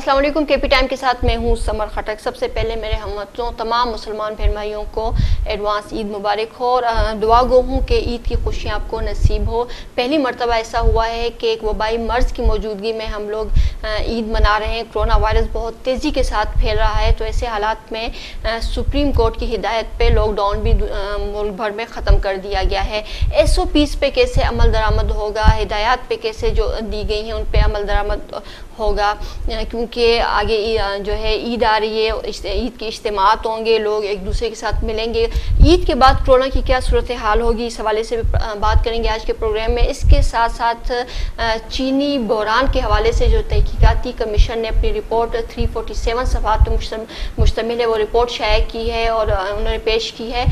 السلام علیکم، کے پی ٹائم کے ساتھ میں ہوں سمر خٹک۔ سب سے پہلے میرے ہم وطنوں تمام مسلمان بہن بھائیوں کو ایڈوانس عید مبارک ہو، اور دعا گو ہوں کہ عید کی خوشیاں آپ کو نصیب ہو۔ پہلی مرتبہ ایسا ہوا ہے کہ ایک وبائی مرض کی موجودگی میں ہم لوگ عید منا رہے ہیں۔ کرونا وائرس بہت تیزی کے ساتھ پھیل رہا ہے، تو ایسے حالات میں سپریم کورٹ کی ہدایت پہ لاک ڈاؤن بھی ملک بھر میں ختم کر دیا گیا ہے۔ ایس او پیز پہ کیسے عمل درآمد ہوگا، ہدایات پہ کیسے جو دی گئی ہیں ان پہ عمل درآمد ہوگا، کیونکہ آگے جو ہے عید آ رہی ہے، عید کے اجتماعات ہوں گے، لوگ ایک دوسرے کے ساتھ ملیں گے۔ عید کے بعد کرونا کی کیا صورتحال ہوگی، اس حوالے سے بھی بات کریں گے آج کے پروگرام میں۔ اس کے ساتھ ساتھ چینی بحران کے حوالے سے جو تحقیقاتی کمیشن نے اپنی رپورٹ 347 صفحات پر مشتمل ہے، وہ رپورٹ شائع کی ہے اور انہوں نے پیش کی ہے،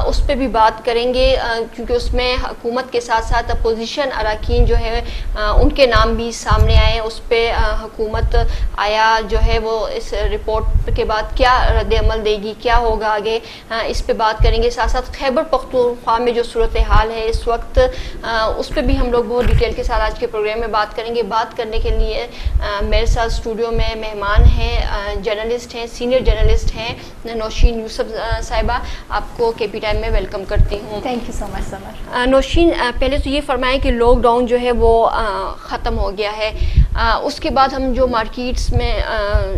اس پہ بھی بات کریں گے، کیونکہ اس میں حکومت کے ساتھ ساتھ اپوزیشن اراکین جو ہے ان کے نام بھی سامنے آئے ہیں۔ اس پہ حکومت آیا جو ہے وہ اس رپورٹ کے بعد کیا رد عمل دے گی، کیا ہوگا آگے، اس پہ بات کریں گے۔ ساتھ ساتھ خیبر پختونخوا میں جو صورتحال ہے اس وقت، اس پہ بھی ہم لوگ بہت ڈیٹیل کے ساتھ آج کے پروگرام میں بات کریں گے۔ بات کرنے کے لیے میرے ساتھ اسٹوڈیو میں مہمان ہیں، جرنلسٹ ہیں، سینئر جرنلسٹ ہیں نوشین یوسف صاحبہ، آپ کو کے پی ٹائم میں ویلکم کرتی ہوں۔ تھینک یو سو مچ سمر۔ نوشین، پہلے تو یہ فرمائیں کہ لاک ڈاؤن جو ہے وہ ختم ہو گیا ہے، اس کے بعد ہم جو مارکیٹس میں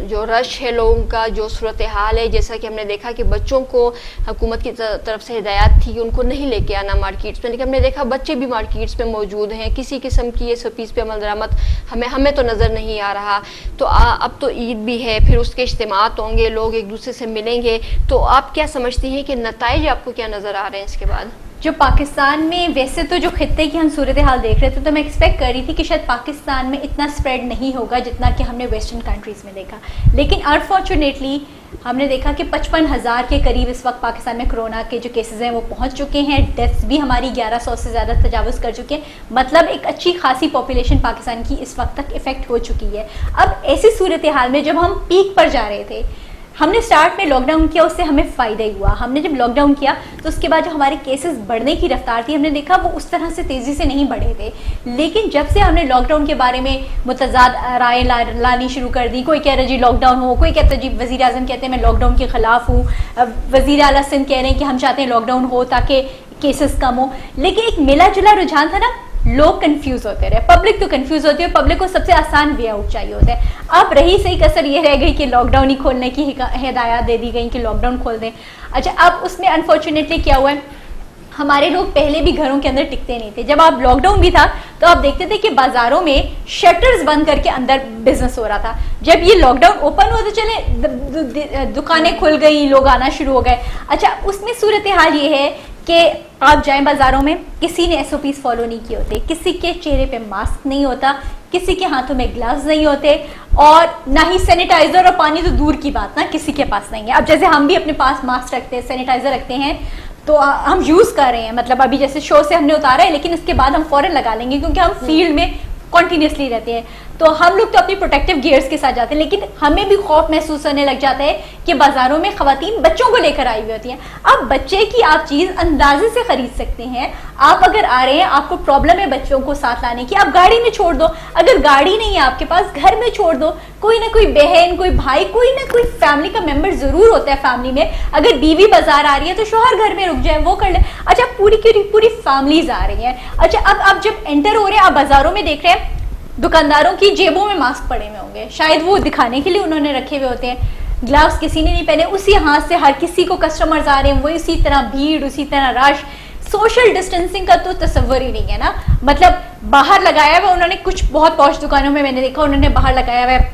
جو رش ہے لوگوں کا، جو صورتحال ہے، جیسا کہ ہم نے دیکھا کہ بچوں کو حکومت کی طرف سے ہدایات تھی کہ ان کو نہیں لے کے آنا مارکیٹس میں، لیکن ہم نے دیکھا بچے بھی مارکیٹس میں موجود ہیں، کسی قسم کی ایس او پیز پہ عمل درآمد ہمیں تو نظر نہیں آ رہا۔ تو اب تو عید بھی ہے، پھر اس کے اجتماعات ہوں گے، لوگ ایک دوسرے سے ملیں گے، تو آپ کیا سمجھتی ہیں کہ نتائج آپ کو کیا نظر آ رہے ہیں اس کے بعد؟ جو پاکستان میں ویسے تو جو خطے کی ہم صورتحال دیکھ رہے تھے تو میں ایکسپیکٹ کر رہی تھی کہ شاید پاکستان میں اتنا اسپریڈ نہیں ہوگا جتنا کہ ہم نے ویسٹرن کنٹریز میں دیکھا، لیکن انفارچونیٹلی ہم نے دیکھا کہ 55,000 کے قریب اس وقت پاکستان میں کرونا کے جو کیسز ہیں وہ پہنچ چکے ہیں، ڈیتھس بھی ہماری 1100 سے زیادہ تجاوز کر چکے ہیں، مطلب ایک اچھی خاصی پاپولیشن پاکستان کی اس وقت تک افیکٹ ہو چکی ہے۔ اب ایسی صورتحال میں جب ہم پیک پر جا رہے تھے، ہم نے سٹارٹ میں لاک ڈاؤن کیا، اس سے ہمیں فائدہ ہی ہوا۔ ہم نے جب لاک ڈاؤن کیا تو اس کے بعد جو ہمارے کیسز بڑھنے کی رفتار تھی، ہم نے دیکھا وہ اس طرح سے تیزی سے نہیں بڑھے تھے، لیکن جب سے ہم نے لاک ڈاؤن کے بارے میں متضاد رائے لانی شروع کر دی، کوئی کہہ رہا جی لاک ڈاؤن ہو، کوئی کہتا جی وزیر اعظم کہتے ہیں میں لاک ڈاؤن کے خلاف ہوں، وزیر اعلیٰ سندھ کہہ رہے ہیں کہ ہم چاہتے ہیں لاک ڈاؤن ہو تاکہ کیسز کم ہو، لیکن ایک ملا جلا رجحان تھا نا، لوگ کنفیوز ہوتے رہے، پبلک تو کنفیوز ہوتی ہے، پبلک کو سب سے آسان وے آؤٹ چاہیے ہوتا ہے۔ اب رہی صحیح کسر یہ رہ گئی کہ لاک ڈاؤن ہی کھولنے کی ہدایات دے دی گئی کہ لاک ڈاؤن کھول دیں۔ اچھا، اب اس میں انفارچونیٹلی کیا ہوا ہے، ہمارے لوگ پہلے بھی گھروں کے اندر ٹکتے نہیں تھے، جب آپ لاک ڈاؤن بھی تھا تو آپ دیکھتے تھے کہ بازاروں میں شٹرز بند کر کے اندر بزنس ہو رہا تھا۔ جب یہ لاک ڈاؤن اوپن ہوا تو چلے دکانیں کھل گئی، لوگ آنا شروع ہو گئے۔ اچھا، اس میں صورتحال یہ ہے کہ آپ جائیں بازاروں میں، کسی نے ایس او پیز فالو نہیں کیے ہوتے، کسی کے چہرے پہ ماسک نہیں ہوتا، کسی کے ہاتھوں میں گلوز نہیں ہوتے، اور نہ ہی سینیٹائزر اور پانی تو دور کی بات نا کسی کے پاس نہیں ہے۔ اب جیسے ہم بھی اپنے پاس ماسک رکھتے ہیں، سینیٹائزر رکھتے ہیں، تو ہم یوز کر رہے ہیں، مطلب ابھی جیسے شو سے ہم نے اتارا ہے لیکن اس کے بعد ہم فوراً لگا لیں گے کیونکہ ہم فیلڈ میں کنٹینیوسلی رہتے ہیں، تو ہم لوگ تو اپنی پروٹیکٹیو گیئرز کے ساتھ جاتے ہیں، لیکن ہمیں بھی خوف محسوس ہونے لگ جاتا ہے کہ بازاروں میں خواتین بچوں کو لے کر آئی ہوئی ہوتی ہیں۔ اب بچے کی آپ چیز اندازے سے خرید سکتے ہیں، آپ اگر آ رہے ہیں، آپ کو پرابلم ہے بچوں کو ساتھ لانے کی، آپ گاڑی میں چھوڑ دو، اگر گاڑی نہیں ہے آپ کے پاس گھر میں چھوڑ دو، کوئی نہ کوئی بہن، کوئی بھائی، کوئی نہ کوئی فیملی کا ممبر ضرور ہوتا ہے فیملی میں، اگر بیوی بازار آ رہی ہے تو شوہر گھر میں رک جائے، وہ کر لے۔ اچھا، پوری کی پوری فیملیز آ رہی ہیں۔ اچھا، اب آپ جب انٹر ہو رہے ہیں، آپ بازاروں میں دیکھ رہے ہیں دکانداروں کی جیبوں میں ماسک پڑے ہوئے ہوں گے، شاید وہ دکھانے کے لیے انہوں نے رکھے ہوئے ہوتے ہیں، گلوز کسی نے نہیں پہنے، اسی ہاتھ سے ہر کسی کو کسٹمرز آ رہے ہیں، وہ اسی طرح بھیڑ، اسی طرح رش، سوشل ڈسٹینسنگ کا تو تصور ہی نہیں ہے نا، مطلب باہر لگایا ہوا انہوں نے، کچھ بہت پوش دکانوں میں نے دیکھا انہوں نے باہر لگایا ہوا ہے،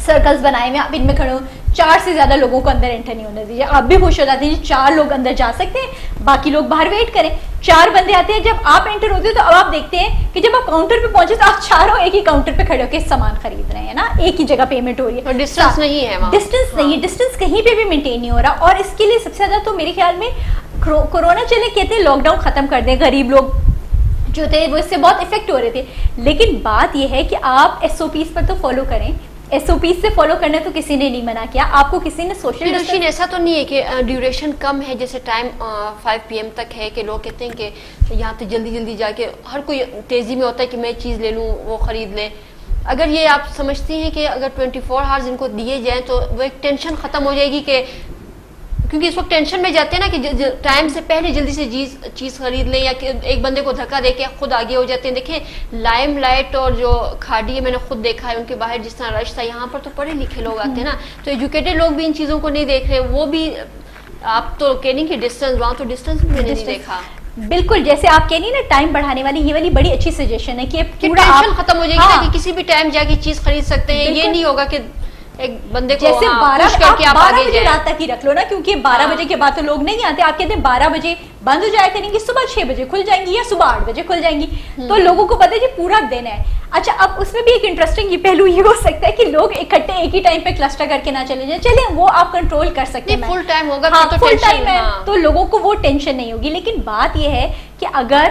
سرکلز بنائے ہوئے، آپ ان میں کھڑے ہو، 4 سے زیادہ لوگوں کو اندر انٹر نہیں ہونے دیجیے۔ آپ بھی خوش ہو جاتے ہیں 4 لوگ اندر جا سکتے ہیں، باقی لوگ باہر ویٹ کریں، 4 بندے آتے ہیں، جب آپ انٹر ہوتے ہیں تو اب آپ دیکھتے ہیں کہ جب آپ کاؤنٹر پہ پہنچے تو آپ چاروں ایک ہی کاؤنٹر پہ کھڑے ہو کے سامان خرید رہے ہیں نا، ایک ہی جگہ پیمنٹ ہو رہی ہے، ڈسٹینس نہیں ہے، ڈسٹینس نہیں ہے، ڈسٹینس کہیں پہ بھی مینٹین نہیں ہو رہا، اور اس کے لیے سب سے زیادہ تو میرے خیال میں کورونا چلے کہتے ہیں لاک ڈاؤن ختم کر دیں، غریب لوگ جو تھے وہ اس سے بہت افیکٹ ہو رہے تھے، لیکن بات یہ ہے کہ آپ ایس او پیز پر تو فالو کریں، ایس او پیز سے فالو کرنے تو کسی نے نہیں منع کیا، آپ کو کسی نے سوشل ڈسٹینس، ایسا تو نہیں ہے کہ ڈیوریشن کم ہے، جیسے ٹائم 5 PM تک ہے کہ لوگ کہتے ہیں کہ یہاں تو جلدی جلدی جا کے ہر کوئی تیزی میں ہوتا ہے کہ میں چیز لے لوں وہ خرید لیں، اگر یہ آپ سمجھتی ہیں کہ اگر 24 آورز ان کو دیے جائیں تو وہ ایک ٹینشن ختم ہو جائے گی، کہ کیونکہ اس وقت ٹینشن میں جاتے ہیں نا کہ ٹائم سے پہلے جلدی سے چیز خرید لیں، یا کہ ایک بندے کو دھکا دے کے خود آگے ہو جاتے ہیں. دیکھیں لائم لائٹ اور جو کھاڑی ہے، میں نے خود دیکھا ہے ان کے باہر جس طرح رش تھا، یہاں پر تو پڑھے لکھے لوگ آتے ہیں نا، تو ایجوکیٹڈ لوگ بھی ان چیزوں کو نہیں دیکھ رہے. وہ بھی آپ تو کہہ نہیں کہ ڈسٹینس، وہاں تو ڈسٹینس بھی میں نے نہیں دیکھا. بالکل جیسے آپ کہہ رہی نا ٹائم بڑھانے والی، یہ والی بڑی اچھی سجیشن ہے کہ پورا ٹینشن ختم ہو جائے گی نا کہ کسی بھی ٹائم جا کے چیز خرید سکتے ہیں. یہ نہیں ہوگا کہ ایک بندے کو جیسے 12 بجے جائیں. رات تک ہی رکھ لو نا، کیونکہ 12 بجے کے بعد تو لوگ نہیں آتے. آپ کہتے ہیں 12 بجے بند ہو جایا کریں گی، صبح 6 بجے کھل جائیں گی یا صبح 8 بجے کھل جائیں گی، تو لوگوں کو پتہ ہے کہ پورا دن ہے. اچھا اب اس میں بھی ایک انٹرسٹنگ یہ پہلو یہ ہو سکتا ہے کہ لوگ اکٹھے ایک ہی ٹائم پہ کلسٹر کر کے نہ چلے جائیں. چلیں وہ آپ کنٹرول کر سکتے ہیں، فل ٹائم ہوگا فل ٹائم ہے تو لوگوں کو وہ ٹینشن نہیں ہوگی. لیکن بات یہ ہے کہ اگر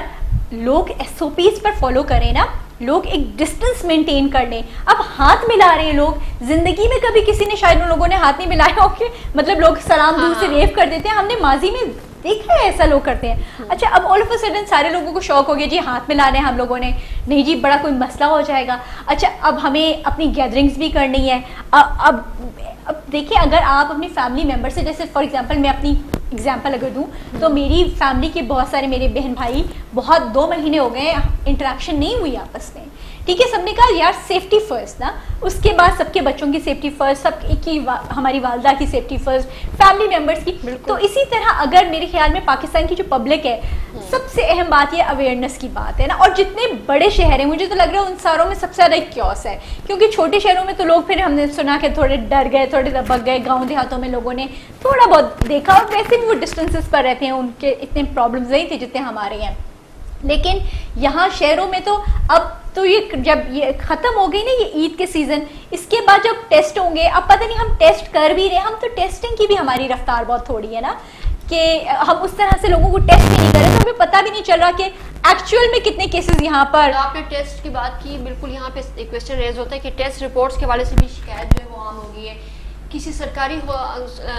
لوگ SOPs پر فالو کریں نا، لوگ ایک ڈسٹنس مینٹین کر لیں. اب ہاتھ ملا رہے ہیں لوگ، زندگی میں کبھی کسی نے شاید ان لوگوں نے ہاتھ نہیں ملایا ہو کہ مطلب لوگ سلام دور سے ویو کر دیتے ہیں، ہم نے ماضی میں دیکھا ہے ایسا لوگ کرتے ہیں. اچھا اب آل آف اے سڈن سارے لوگوں کو شوق ہو گیا جی ہاتھ ملا رہے ہیں ہم لوگوں نے، نہیں جی بڑا کوئی مسئلہ ہو جائے گا. اچھا اب ہمیں اپنی گیدرنگس بھی کرنی ہے. اب دیکھیں اگر آپ اپنی فیملی ممبر سے، جیسے فار ایگزامپل میں اپنی ایگزامپل اگر دوں تو میری فیملی کے بہت سارے میرے بہن بھائی بہت 2 مہینے ہو گئے انٹریکشن نہیں ہوئی آپس میں. ٹھیک ہے، سب نے کہا یار سیفٹی فرسٹ نا، اس کے بعد سب کے بچوں کی سیفٹی فرسٹ، سب کی ہماری والدہ کی سیفٹی فرسٹ، فیملی ممبرس کی. تو اسی طرح اگر میرے خیال میں پاکستان کی جو پبلک ہے، سب سے اہم بات یہ اویئرنیس کی بات ہے نا. اور جتنے بڑے شہر ہیں مجھے تو لگ رہا ہے ان ساروں میں سب سے زیادہ کیوس ہے، کیونکہ چھوٹے شہروں میں تو لوگ پھر ہم نے سنا کہ تھوڑے ڈر گئے، تھوڑے دبک گئے. گاؤں دیہاتوں میں لوگوں نے تھوڑا بہت دیکھا، اور ویسے بھی وہ ڈسٹینسز پر رہتے ہیں، ان کے اتنے پرابلمز نہیں تھے جتنے ہمارے ہیں. لیکن یہاں شہروں میں تو اب تو یہ جب یہ ختم ہو گئی نا یہ عید کے سیزن، اس کے بعد جب ٹیسٹ ہوں گے، اب پتہ نہیں ہم ٹیسٹ کر بھی رہے ہیں، ہم تو ٹیسٹنگ کی بھی ہماری رفتار بہت تھوڑی ہے نا، کہ ہم اس طرح سے لوگوں کو ٹیسٹ بھی نہیں کر رہے، تو ہمیں پتہ بھی نہیں چل رہا کہ ایکچوئل میں کتنے کیسز یہاں پر. آپ نے ٹیسٹ کی بات کی، بالکل یہاں پہ ایک کویسچن ریز ہوتا ہے کہ ٹیسٹ رپورٹس کے حوالے سے بھی شکایت جو ہے وہ عام ہو گئی ہے. کسی سرکاری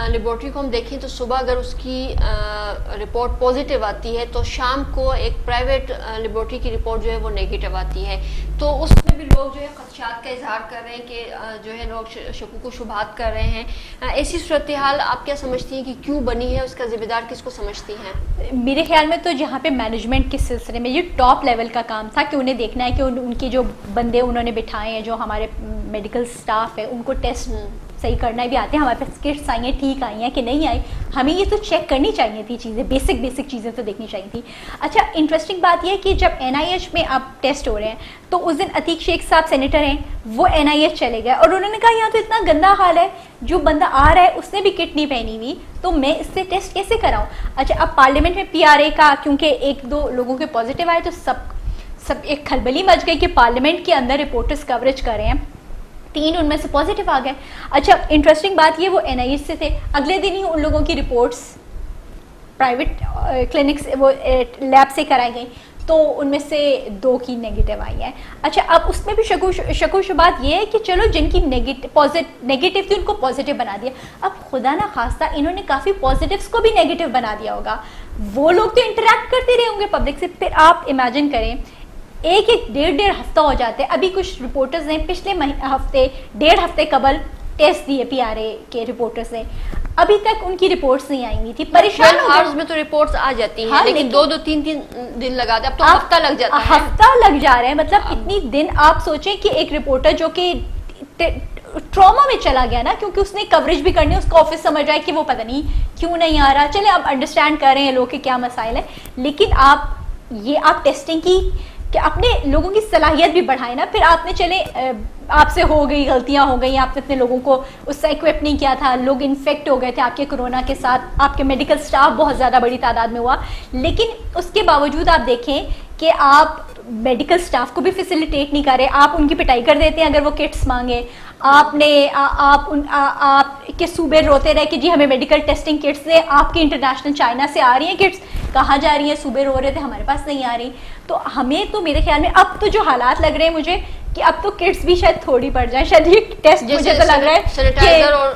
لیبورٹری کو ہم دیکھیں تو صبح اگر اس کی رپورٹ پازیٹیو آتی ہے تو شام کو ایک پرائیویٹ لیبورٹری کی رپورٹ جو ہے وہ نیگیٹو آتی ہے. تو اس میں بھی لوگ جو ہے خدشات کا اظہار کر رہے ہیں کہ جو ہے لوگ شکوک و شبہات کر رہے ہیں. ایسی صورتحال آپ کیا سمجھتی ہیں کہ کیوں بنی ہے، اس کا ذمہ دار کس کو سمجھتی ہیں؟ میرے خیال میں تو جہاں پہ مینجمنٹ کے سلسلے میں یہ ٹاپ لیول کا کام تھا کہ انہیں دیکھنا ہے کہ ان کے جو بندے انہوں نے بٹھائے ہیں، جو ہمارے میڈیکل سٹاف ہے، ان کو ٹیسٹ صحیح کرنا بھی آتے ہیں. ہمارے پاس کٹس آئی ہیں، ٹھیک آئی ہیں کہ نہیں آئی، ہمیں یہ تو چیک کرنی چاہیے تھی، چیزیں بیسک چیزیں تو دیکھنی چاہیے تھی. اچھا انٹرسٹنگ بات یہ ہے کہ جب NIH میں آپ ٹیسٹ ہو رہے ہیں تو اس دن عتیق شیخ صاحب سینیٹر ہیں، وہ NIH چلے گئے اور انہوں نے کہا یہاں تو اتنا گندا حال ہے، جو بندہ آ رہا ہے اس نے بھی کٹ نہیں پہنی ہوئی، تو میں اس سے ٹیسٹ کیسے کراؤں. اچھا اب پارلیمنٹ میں PRA کا کیونکہ 1-2 لوگوں کے پازیٹیو آئے تو سب ایک کھلبلی مچ گئی کہ پارلیمنٹ کے اندر رپورٹرز کوریج کر رہے ہیں، 3 ان میں سے پازیٹیو آ گئے. اچھا انٹرسٹنگ بات یہ وہ NIH سے تھے، اگلے دن ہی ان لوگوں کی رپورٹس پرائیویٹ کلینکس وہ لیب سے کرائی گئی، تو ان میں سے 2 کی نیگیٹو آئی ہیں. اچھا اب اس میں بھی شک و شبہات یہ ہے کہ چلو جن کی نیگیٹو تھی ان کو پازیٹیو بنا دیا. اب خدا نہ خواستہ انہوں نے کافی پازیٹیوس کو بھی نیگیٹو بنا دیا ہوگا، وہ لوگ تو انٹریکٹ کرتے رہے ہوں گے پبلک سے. پھر آپ امیجن کریں 1-1 ڈیڑھ ہفتہ ہو جاتے ہیں. ابھی کچھ رپورٹرز نے پچھلے ڈیڑھ ہفتے قبل ٹیسٹ دیے PRA کے رپورٹرز نے، ابھی تک ان کی رپورٹس نہیں آئی ہوئی تھی. پریشان آورز میں تو رپورٹس آ جاتی ہیں، لیکن 2-3 دن لگا دے، اب تو ہفتہ لگ جاتا ہے، ہفتہ لگ جا رہا ہے. مطلب اتنی دن آپ سوچیں کہ ایک رپورٹر جو کہ ٹراما میں چلا گیا نا، کیونکہ اس نے کوریج بھی کرنی ہے، اس کا آفس سمجھ رہا ہے کہ وہ پتہ نہیں کیوں نہیں آ رہا. چلے آپ انڈرسٹینڈ کر رہے ہیں لوگ کے کیا مسائل ہیں، لیکن آپ ٹیسٹنگ کی کہ اپنے لوگوں کی صلاحیت بھی بڑھائیں نا. پھر آپ نے چلے آپ سے ہو گئی غلطیاں ہو گئی، آپ نے اتنے لوگوں کو اس سے ایکوپ نہیں کیا تھا، لوگ انفیکٹ ہو گئے تھے آپ کے کرونا کے ساتھ، آپ کے میڈیکل سٹاف بہت زیادہ بڑی تعداد میں ہوا، لیکن اس کے باوجود آپ دیکھیں کہ آپ میڈیکل سٹاف کو بھی فیسیلیٹیٹ نہیں کر رہے، آپ ان کی پٹائی کر دیتے ہیں اگر وہ کٹس مانگے. آپ کے صوبے روتے رہے کہ جی ہمیں میڈیکل ٹیسٹنگ کٹس دیں، آپ کی انٹرنیشنل چائنا سے آ رہی ہیں کٹس، کہاں جا رہی ہیں؟ صوبے رو رہے تھے ہمارے پاس نہیں آ رہی. تو ہمیں تو میرے خیال میں اب تو جو حالات لگ رہے ہیں مجھے کہ اب تو کٹس بھی شاید تھوڑی پڑ جائیں, شاید یہ ٹیسٹ مجھے تو لگ رہا ہے سینیٹائزر اور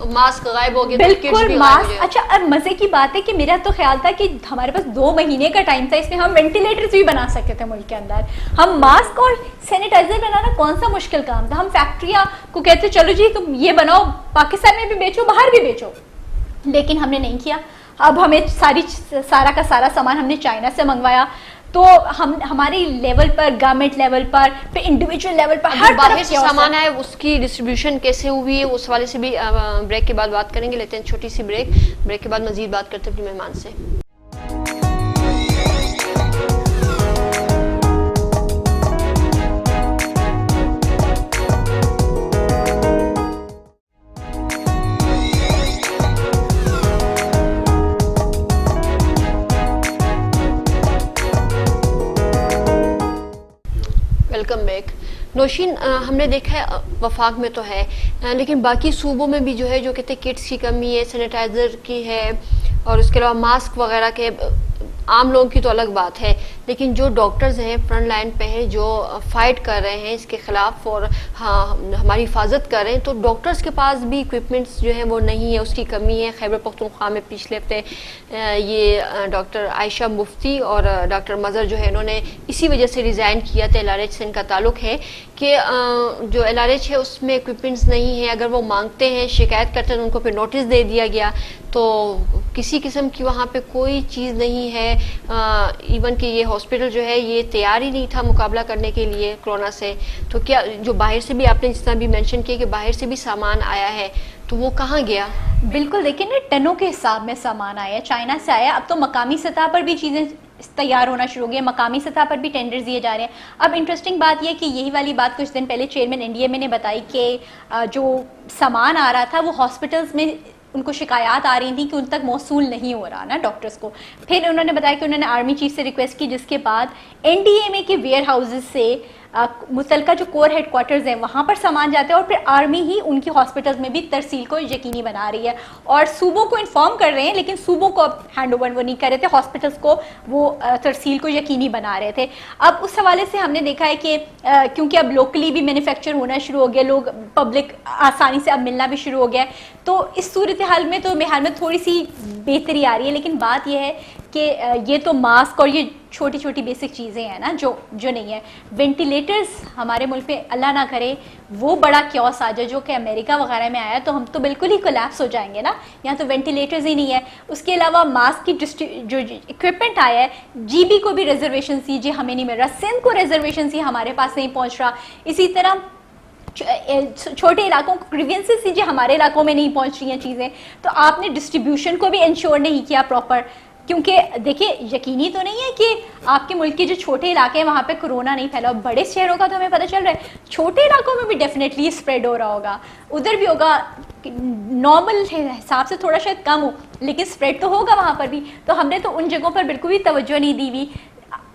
ماسک غائب ہو گئے, بالکل ماسک. اچھا اب مزے کی بات ہے کہ میرا تو خیال تھا کہ ہمارے پاس 2 مہینے کا ٹائم تھا, اس میں ہم وینٹیلیٹرز بھی بنا سکتے تھے ملک کے اندر. ہم ماسک اور سینیٹائزر بنانا کون سا مشکل کام تھا, ہم فیکٹریاں کو کہتے چلو جی تم یہ بناؤ, پاکستان میں بھی بیچو, باہر بھی بیچو, لیکن ہم نے نہیں کیا. اب ہمیں سارا کا سارا سامان ہم نے چائنا سے منگوایا, تو ہم ہماری لیول پر, گورنمنٹ لیول پر, پھر انڈیویجول لیول پر ہر باہر سے سامان ہے اس کی ڈسٹریبیوشن کیسے ہوئی ہے, اس والے سے بھی بریک کے بعد بات کریں گے. لیتے ہیں چھوٹی سی بریک کے بعد مزید بات کرتے ہیں اپنے مہمان سے. Welcome back. نوشین, ہم نے دیکھا ہے وفاق میں تو ہے, لیکن باقی صوبوں میں بھی جو ہے جو کہتے ہیں کٹس کی کمی ہے, سینیٹائزر کی ہے, اور اس کے علاوہ ماسک وغیرہ کے. عام لوگوں کی تو الگ بات ہے, لیکن جو ڈاکٹرز ہیں فرنٹ لائن پہ ہیں, جو فائٹ کر رہے ہیں اس کے خلاف اور ہماری حفاظت کر رہے ہیں, تو ڈاکٹرز کے پاس بھی اکوپمنٹس جو ہیں وہ نہیں ہے, اس کی کمی ہے. خیبر پختونخوا میں پچھلے ہفتے یہ ڈاکٹر عائشہ مفتی اور ڈاکٹر مظہر جو ہے انہوں نے اسی وجہ سے ریزائن کیا تھا. LRH سے ان کا تعلق ہے کہ جو LRH ہے اس میں اکوپمنٹس نہیں ہے, اگر وہ مانگتے ہیں شکایت کرتے ہیں تو ان کو پھر نوٹس دے دیا گیا, تو کسی قسم کی وہاں پہ کوئی چیز نہیں ہے. ایون کہ یہ ہاسپٹل جو ہے یہ تیار ہی نہیں تھا مقابلہ کرنے کے لیے کورونا سے. تو کیا جو باہر سے بھی آپ نے جس طرح بھی مینشن کیا کہ باہر سے بھی سامان آیا ہے, تو وہ کہاں گیا؟ بالکل, دیکھیں نا ٹنوں کے حساب میں سامان آیا, چائنا سے آیا. اب تو مقامی سطح پر بھی چیزیں تیار ہونا شروع ہو گئی, مقامی سطح پر بھی ٹینڈرز دیے جا رہے ہیں. اب انٹرسٹنگ بات یہ کہ یہی والی بات کچھ دن پہلے چیئرمین NDMA نے بتائی کہ جو سامان آ رہا تھا وہ ہاسپٹلز میں ان کو شکایات آ رہی تھیں کہ ان تک موصول نہیں ہو رہا نا ڈاکٹرز کو. پھر انہوں نے بتایا کہ انہوں نے آرمی چیف سے ریکویسٹ کی, جس کے بعد NDMA کے ویئر ہاؤسز سے متعلقہ جو کور ہیڈ کوارٹرز ہیں وہاں پر سامان جاتے ہیں, اور پھر آرمی ہی ان کی ہاسپٹلز میں بھی ترسیل کو یقینی بنا رہی ہے, اور صوبوں کو انفارم کر رہے ہیں, لیکن صوبوں کو اب ہینڈ اوور وہ نہیں کر رہے تھے, ہاسپٹلز کو وہ ترسیل کو یقینی بنا رہے تھے. اب اس حوالے سے ہم نے دیکھا ہے کہ کیونکہ اب لوکلی بھی مینوفیکچر ہونا شروع ہو گیا, لوگ پبلک آسانی سے اب ملنا بھی شروع ہو گیا ہے, تو اس صورتحال میں تو میرے حال میں تھوڑی سی بہتری آ رہی ہے. لیکن بات یہ ہے کہ یہ تو ماسک اور یہ چھوٹی چھوٹی بیسک چیزیں ہیں نا جو نہیں ہے. وینٹیلیٹرز ہمارے ملک میں اللہ نہ کرے وہ بڑا کیوس آ جائے جو کہ امریکہ وغیرہ میں آیا, تو ہم تو بالکل ہی کولیپس ہو جائیں گے نا. یہاں تو وینٹیلیٹرز ہی نہیں ہے. اس کے علاوہ ماسک کی جو اکوپمنٹ آیا ہے, GB کو بھی ریزرویشن سی, جی ہمیں نہیں مل رہا, سندھ کو ریزرویشن سی, ہمارے پاس نہیں پہنچ رہا. اسی طرح چھوٹے علاقوں کو گریوینسز سی, جی ہمارے علاقوں میں نہیں پہنچ رہی ہیں چیزیں. تو آپ نے ڈسٹریبیوشن کو بھی انشور نہیں کیا پراپر, کیونکہ دیکھیں یقینی تو نہیں ہے کہ آپ کے ملک کے جو چھوٹے علاقے ہیں وہاں پہ کورونا نہیں پھیلا. بڑے شہروں کا تو ہمیں پتہ چل رہا ہے, چھوٹے علاقوں میں بھی ڈیفینیٹلی اسپریڈ ہو رہا ہوگا, ادھر بھی ہوگا, نارمل حساب سے تھوڑا شاید کم ہو, لیکن اسپریڈ تو ہوگا وہاں پر بھی. تو ہم نے تو ان جگہوں پر بالکل بھی توجہ نہیں دی ہوئی.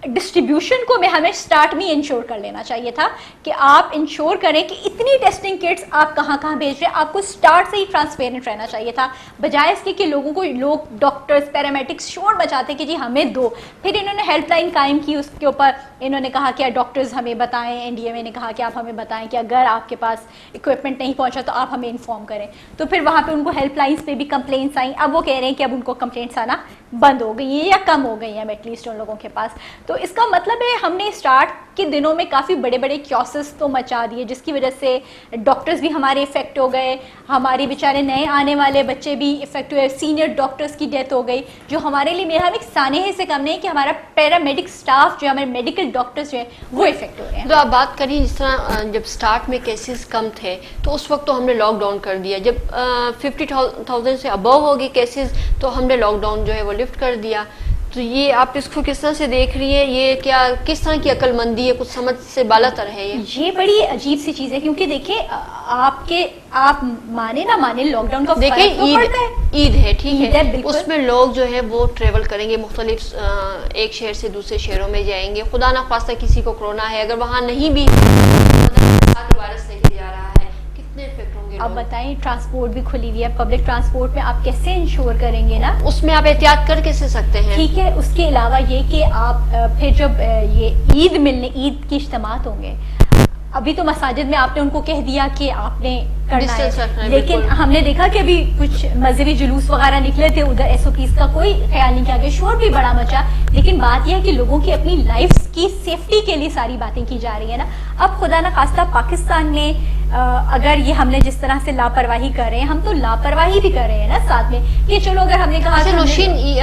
ڈسٹریبیوشن کو ہمیں سٹارٹ میں انشور کر لینا چاہیے تھا کہ آپ انشور کریں کہ اتنی ٹیسٹنگ کٹس آپ کہاں کہاں بھیج رہے ہیں. آپ کو سٹارٹ سے ہی ٹرانسپیرنٹ رہنا چاہیے تھا, بجائے اس کے کہ لوگ ڈاکٹرز پیرامیڈکس شور بچاتے کہ جی ہمیں دو. پھر انہوں نے ہیلپ لائن قائم کی, اس کے اوپر انہوں نے کہا کہ ڈاکٹرز ہمیں بتائیں, NDMA نے کہا کہ آپ ہمیں بتائیں کہ اگر آپ کے پاس اکوپمنٹ نہیں پہنچا تو آپ ہمیں انفارم کریں. تو پھر وہاں پہ ان کو ہیلپ لائنس پہ بھی کمپلینٹس آئیں. اب وہ کہہ رہے ہیں کہ اب ان کو کمپلینٹس آنا بند ہو گئی ہیں یا کم ہو گئی ہیں ایٹ لیسٹ ان لوگوں کے پاس. تو اس کا مطلب ہے ہم نے اسٹارٹ کے دنوں میں کافی بڑے بڑے کیوسز تو مچا دیے, جس کی وجہ سے ڈاکٹرز بھی ہمارے افیکٹ ہو گئے, ہمارے بیچارے نئے آنے والے بچے بھی افیکٹ ہوئے, سینئر ڈاکٹرز کی ڈیتھ ہو گئی, جو ہمارے لیے میرا ایک سانحے سے کم نہیں کہ ہمارا پیرامیڈک اسٹاف جو ہمارے میڈیکل ڈاکٹرز جو ہیں وہ افیکٹ ہو رہے ہیں. تو آپ بات کری جس طرح جب اسٹارٹ میں کیسز کم تھے تو اس وقت تو ہم نے لاک ڈاؤن کر دیا. جب 50,000 سے ابو ہو گئے کیسز تو ہم نے لاک ڈاؤن جو ہے وہ لفٹ کر دیا. تو یہ آپ اس کو کس طرح سے دیکھ رہی ہیں, یہ کیا کس طرح کی عقل مندی ہے, کچھ سمجھ سے بالا تر ہے یہ بڑی عجیب سی چیز ہے, کیونکہ دیکھیں آپ مانے نہ مانے لاک ڈاؤن کا دیکھیں عید ہے ٹھیک ہے, اس میں لوگ جو ہے وہ ٹریول کریں گے, مختلف ایک شہر سے دوسرے شہروں میں جائیں گے, خدا نخواستہ کسی کو کورونا ہے, اگر وہاں نہیں بھی وائرس نہیں جا رہا ہے, کتنے افیکٹ ہوں گے. اب بتائیں ٹرانسپورٹ بھی کھلی ہوئی ہے, پبلک ٹرانسپورٹ میں آپ کیسے انشور کریں گے نا, اس میں آپ احتیاط کر کیسے سکتے ہیں. ٹھیک ہے, اس کے علاوہ یہ کہ آپ پھر جب یہ عید کی اجتماعات ہوں گے, ابھی تو مساجد میں آپ نے ان کو کہہ دیا کہ آپ نے کرنا Distance رکھنا ہے، ہے، لیکن بالکل۔ ہم نے دیکھا کہ ابھی کچھ مذہبی جلوس وغیرہ نکلے تھے ادھر، ایس او پیز کا کوئی خیال نہیں کیا گیا، شور بھی بڑا مچا، لیکن بات یہ ہے کہ لوگوں کی اپنی لائف کی سیفٹی کے لیے ساری باتیں کی جا رہی ہیں نا۔ اب خدا نخواستہ پاکستان میں اگر یہ ہم نے جس طرح سے لاپرواہی کر رہے ہیں، ہم تو لاپرواہی بھی کر رہے ہیں نا ساتھ میں، کہ چلو اگر ہم نے کہا کہ ہم نے- نوشین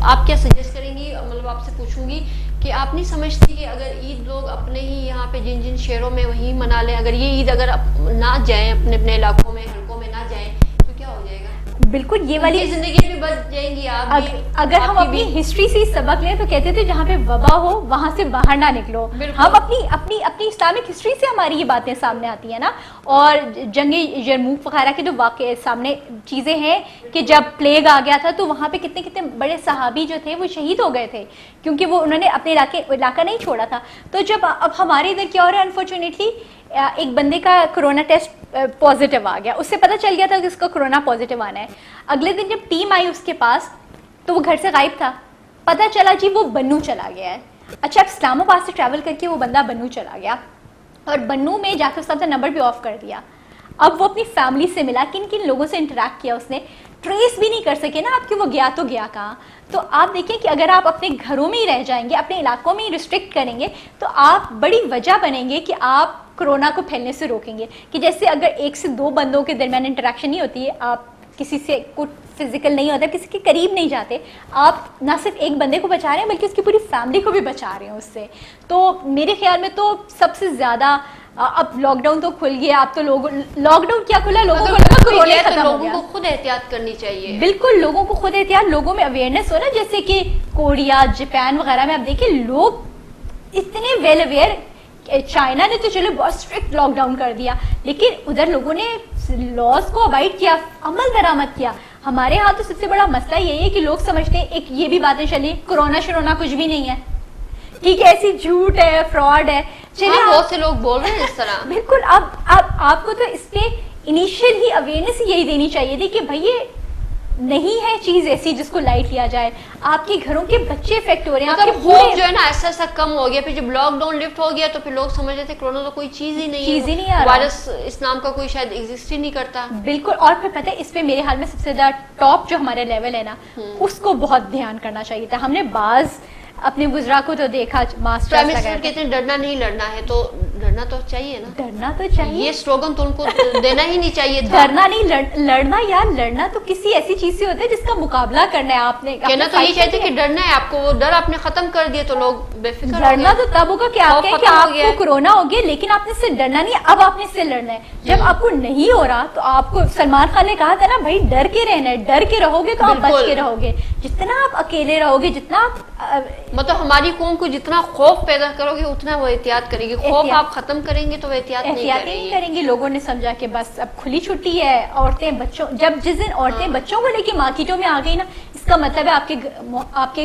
آپ کیا سجیسٹ کریں گی، مطلب آپ سے پوچھوں گی کہ آپ نہیں سمجھتی کہ اگر عید لوگ اپنے ہی یہاں پہ جن جن شہروں میں وہیں منا لیں، اگر یہ عید اگر نہ جائیں اپنے اپنے علاقوں میں حلقوں میں نہ جائیں تو کیا ہو جائے گا؟ بالکل یہ والی زندگی بھی بچ جائیں گی آپ بھی، اگر ہم اپنی ہسٹری سے سبق لیں تو کہتے تھے جہاں پہ وبا ہو وہاں سے باہر نہ نکلو، ہم اپنی اسلامک ہسٹری سے ہماری یہ باتیں سامنے آتی ہیں نا، اور جنگ یرموک وغیرہ کے جو واقع سامنے چیزیں ہیں کہ جب پلیگ آ گیا تھا تو وہاں پہ کتنے کتنے بڑے صحابی جو تھے وہ شہید ہو گئے تھے کیونکہ وہ انہوں نے اپنے علاقہ نہیں چھوڑا تھا۔ تو جب اب ہمارے ادھر کیا ہو رہا ہے، انفارچونیٹلی ایک بندے کا کرونا ٹیسٹ پازیٹیو آ گیا، اس سے پتہ چل گیا تھا کہ اس کا کرونا پازیٹیو آنا ہے، اگلے دن جب ٹیم آئی اس کے پاس تو وہ گھر سے غائب تھا، پتہ چلا جی وہ بنو چلا گیا ہے۔ اچھا، اب اسلام آباد سے ٹریول کر کے وہ بندہ بنو چلا گیا اور بنو میں جا کے اس کا نمبر بھی آف کر دیا، اب وہ اپنی فیملی سے ملا، کن کن لوگوں سے انٹریکٹ کیا اس نے، ٹریس بھی نہیں کر سکے نا آپ کہ وہ گیا تو گیا کہاں۔ تو آپ دیکھیں کہ اگر آپ اپنے گھروں میں ہی رہ جائیں گے، اپنے علاقوں میں ہی ریسٹرکٹ کریں گے تو آپ بڑی وجہ بنیں گے کہ آپ کرونا کو پھیلنے سے روکیں گے، کہ جیسے اگر 1 سے 2 بندوں کے درمیان انٹریکشن نہیں ہوتی ہے، آپ کسی سے کچھ فزیکل نہیں ہوتا، کسی کے قریب نہیں جاتے، آپ نہ صرف ایک بندے کو بچا رہے ہیں بلکہ اس کی پوری فیملی کو بھی بچا رہے ہیں اس سے۔ تو میرے خیال میں تو سب سے زیادہ اب لاک ڈاؤن تو کھل گیا، اب تو لاک ڈاؤن کیا کھلا، لوگوں کو لگا کرونا ختم ہو گیا۔ لوگوں کو خود احتیاط کرنی چاہیے، بالکل لوگوں کو خود احتیاط، لوگوں میں اویئرنیس ہو نا، جیسے کہ کوریا، جاپان وغیرہ میں آپ دیکھیں لوگ اتنے ویل اویئر، چائنا نے تو چلو بہت اسٹرکٹ لاک ڈاؤن کر دیا لیکن ادھر لوگوں نے لاز کو ابائڈ کیا، عمل درآمد کیا۔ ہمارے ہاں تو سب سے بڑا مسئلہ یہی ہے کہ لوگ سمجھتے ہیں، ایک یہ بھی باتیں چلی کرونا شرونا کچھ بھی نہیں ہے، ٹھیک ہے، ایسی جھوٹ ہے، فراڈ ہے، چلیے بہت سے لوگ بول رہے ہیں اس طرح۔ بالکل اب آپ کو تو اس پہ انیشیل ہی اویئرنیس یہی دینی چاہیے تھی کہ بھائی یہ نہیں ہے چیز ایسی جس کو لائٹ لیا جائے، آپ کے گھروں کے بچے افیکٹ ہو رہے ہیں، آپ کے خوف جو ہے نا ایسا ایسا کم ہو گیا، پھر جب لاک ڈاؤن لفٹ ہو گیا تو پھر لوگ سمجھ رہے تھے کرونا تو کوئی چیز ہی نہیں ہے، وائرس اس نام کا کوئی شاید ایگزسٹ ہی نہیں کرتا۔ بالکل، اور پھر پتہ ہے اس پہ میرے حال میں سب سے زیادہ ٹاپ جو ہمارے لیول ہے نا اس کو بہت دھیان کرنا چاہیے تھا۔ ہم نے بعض اپنے وزراء کو تو دیکھا پرائم منسٹر کہتے ہیں ڈرنا نہیں لڑنا ہے، تو ڈرنا تو چاہیے نا، ڈرنا تو چاہیے، یہ سلوگن تو ان کو دینا ہی نہیں چاہیے تھا۔ ڈرنا نہیں لڑنا، یار لڑنا تو کسی ایسی چیز سے ہوتا ہے جس کا مقابلہ کرنا ہے، آپ نے کہنا تو یہ چاہتے کہ ڈرنا ہے آپ کو، وہ ڈر آپ نے ختم کر دیا تو لوگ بے فکر ہو گئے۔ لڑنا تو تب ہوگا کہ آپ کہیں کہ آپ کو کرونا ہو گیا لیکن آپ نے اس سے ڈرنا نہیں، اب آپ نے اس سے لڑنا ہے۔ جب آپ کو نہیں ہو رہا تو آپ کو سلمان خان نے کہا تھا نا بھائی ڈر کے رہنا ہے، ڈر کے رہو گے تو آپ بچ کے رہو گے، جتنا آپ اکیلے رہو گے، جتنا مطلب ہماری قوم کو جتنا خوف پیدا کرو گے اتنا وہ احتیاط کرے گی، خوف آپ ختم کریں گے تو وہ احتیاط نہیں کریں گے۔ لوگوں نے سمجھا کہ بس اب کھلی چھٹی ہے، عورتیں بچوں، جس دن عورتیں بچوں کو لے کے مارکیٹوں میں آ گئی نا، اس کا مطلب ہے آپ کے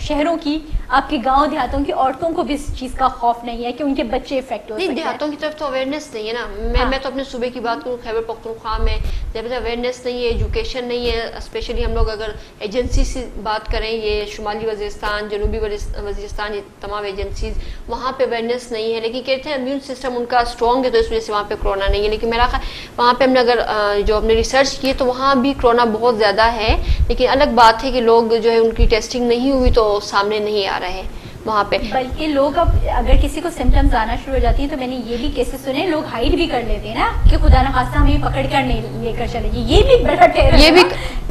شہروں کی، آپ کے گاؤں دیہاتوں کی عورتوں کو بھی اس چیز کا خوف نہیں ہے کہ ان کے بچے افیکٹ ہو سکتے ہیں۔ دیہاتوں کی طرف تو اویئرنیس نہیں ہے نا، میں تو اپنے صوبے کی بات کروں، خیبر پختونخوا میں جب اویئرنیس نہیں ہے، ایجوکیشن نہیں ہے، اسپیشلی ہم لوگ اگر ایجنسی سے بات کریں، یہ شمالی وزیرستان، جنوبی وزیرستان، یہ تمام ایجنسیز، وہاں پہ اویئرنیس نہیں ہے، لیکن کہتے ہیں امیون سسٹم ان کا اسٹرانگ ہے تو اس وجہ سے وہاں پہ کرونا نہیں ہے، لیکن میرا خیال وہاں پہ ہم نے اگر جو ہم نے ریسرچ کی تو وہاں بھی کرونا بہت زیادہ ہے، لیکن الگ بات ہے کہ لوگ جو ہے ان کی ٹیسٹنگ نہیں ہوئی تو سامنے نہیں آ رہے وہاں پہ، بلکہ لوگ اب اگر کسی کو سمٹمز آنا شروع ہو جاتی ہیں تو میں نے یہ بھی کیسز سنے لوگ ہائڈ بھی کر لیتے ہیں نا کہ خدا نخواستہ ہمیں پکڑ کر نہیں لے کر چلے گی، یہ بھی بڑا ٹیرر ہے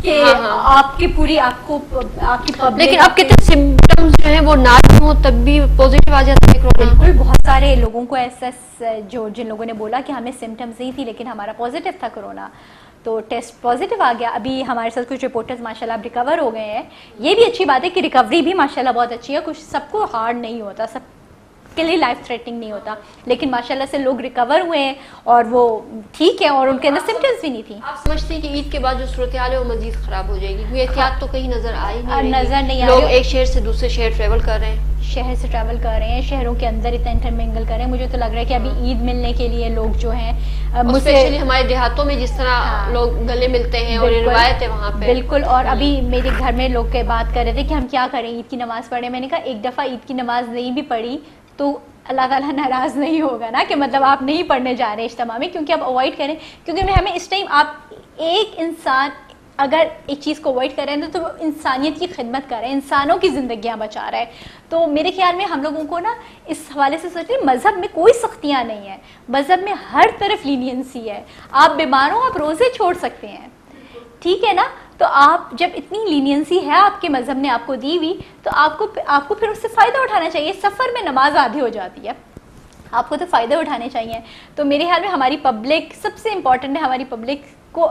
کہ آپ کی پوری آپ کی پبلک، لیکن اب کتنے سمٹمز جو ہیں وہ نہ ہوں تب بھی پازیٹیو آ جاتا ہے کرونا۔ بالکل، بہت سارے لوگوں کو ایسا جن لوگوں نے بولا کہ ہمیں سمٹمز نہیں تھی لیکن ہمارا پازیٹیو تھا کرونا، تو ٹیسٹ پازیٹیو آ گیا۔ ابھی ہمارے ساتھ کچھ رپورٹرز ماشاءاللہ اب ریکور ہو گئے ہیں، یہ بھی اچھی بات ہے کہ ریکوری بھی ماشاءاللہ بہت اچھی ہے، کچھ سب کو ہارڈ نہیں ہوتا، سب کے لیے لائف تھریٹنگ نہیں ہوتا، لیکن ماشاءاللہ سے لوگ ریکور ہوئے ہیں اور وہ ٹھیک ہے اور ان کے اندر سمٹمز بھی نہیں تھی۔ آپ سمجھتے ہیں کہ عید کے بعد جو صورتحال ہے وہ مزید خراب ہو جائے گی کیونکہ احتیاط تو کہیں نظر آ ہی نہیں رہی، لوگ ایک شہر سے دوسرے شہر ٹریول کر رہے ہیں، شہر سے ٹریول کر رہے ہیں، شہروں کے اندر اتنا انٹرمنگل کر رہے ہیں، مجھے تو لگ رہا ہے کہ ابھی عید ملنے کے لیے لوگ جو ہیں اسپیشلی ہمارے دیہاتوں میں جس طرح لوگ گلے ملتے ہیں اور روایت ہے وہاں پہ، بالکل۔ اور ابھی میرے گھر میں لوگ بات کر رہے تھے کہ ہم کیا کریں، عید کی نماز پڑھیں، میں نے کہا ایک دفعہ عید کی نماز نہیں بھی پڑھی تو اللہ تعالیٰ ناراض نہیں ہوگا نا کہ مطلب آپ نہیں پڑھنے جا رہے اجتماع میں, کیونکہ آپ اوائڈ کریں, کیونکہ ہمیں اس ٹائم آپ ایک انسان اگر ایک چیز کو اوائڈ کر رہے ہیں تو وہ انسانیت کی خدمت کر رہے ہیں, انسانوں کی زندگیاں بچا رہا ہے. تو میرے خیال میں ہم لوگوں کو نا اس حوالے سے سوچیں, مذہب میں کوئی سختیاں نہیں ہیں, مذہب میں ہر طرف لینینسی ہے. آپ بیمار ہو آپ روزے چھوڑ سکتے ہیں, ٹھیک ہے نا. تو آپ جب اتنی لینینسی ہے آپ کے مذہب نے آپ کو دی ہوئی, تو آپ کو پھر اس سے فائدہ اٹھانا چاہیے. سفر میں نماز آدھی ہو جاتی ہے, آپ کو تو فائدہ اٹھانے چاہیے. تو میرے خیال میں ہماری پبلک سب سے امپورٹنٹ ہے, ہماری پبلک کو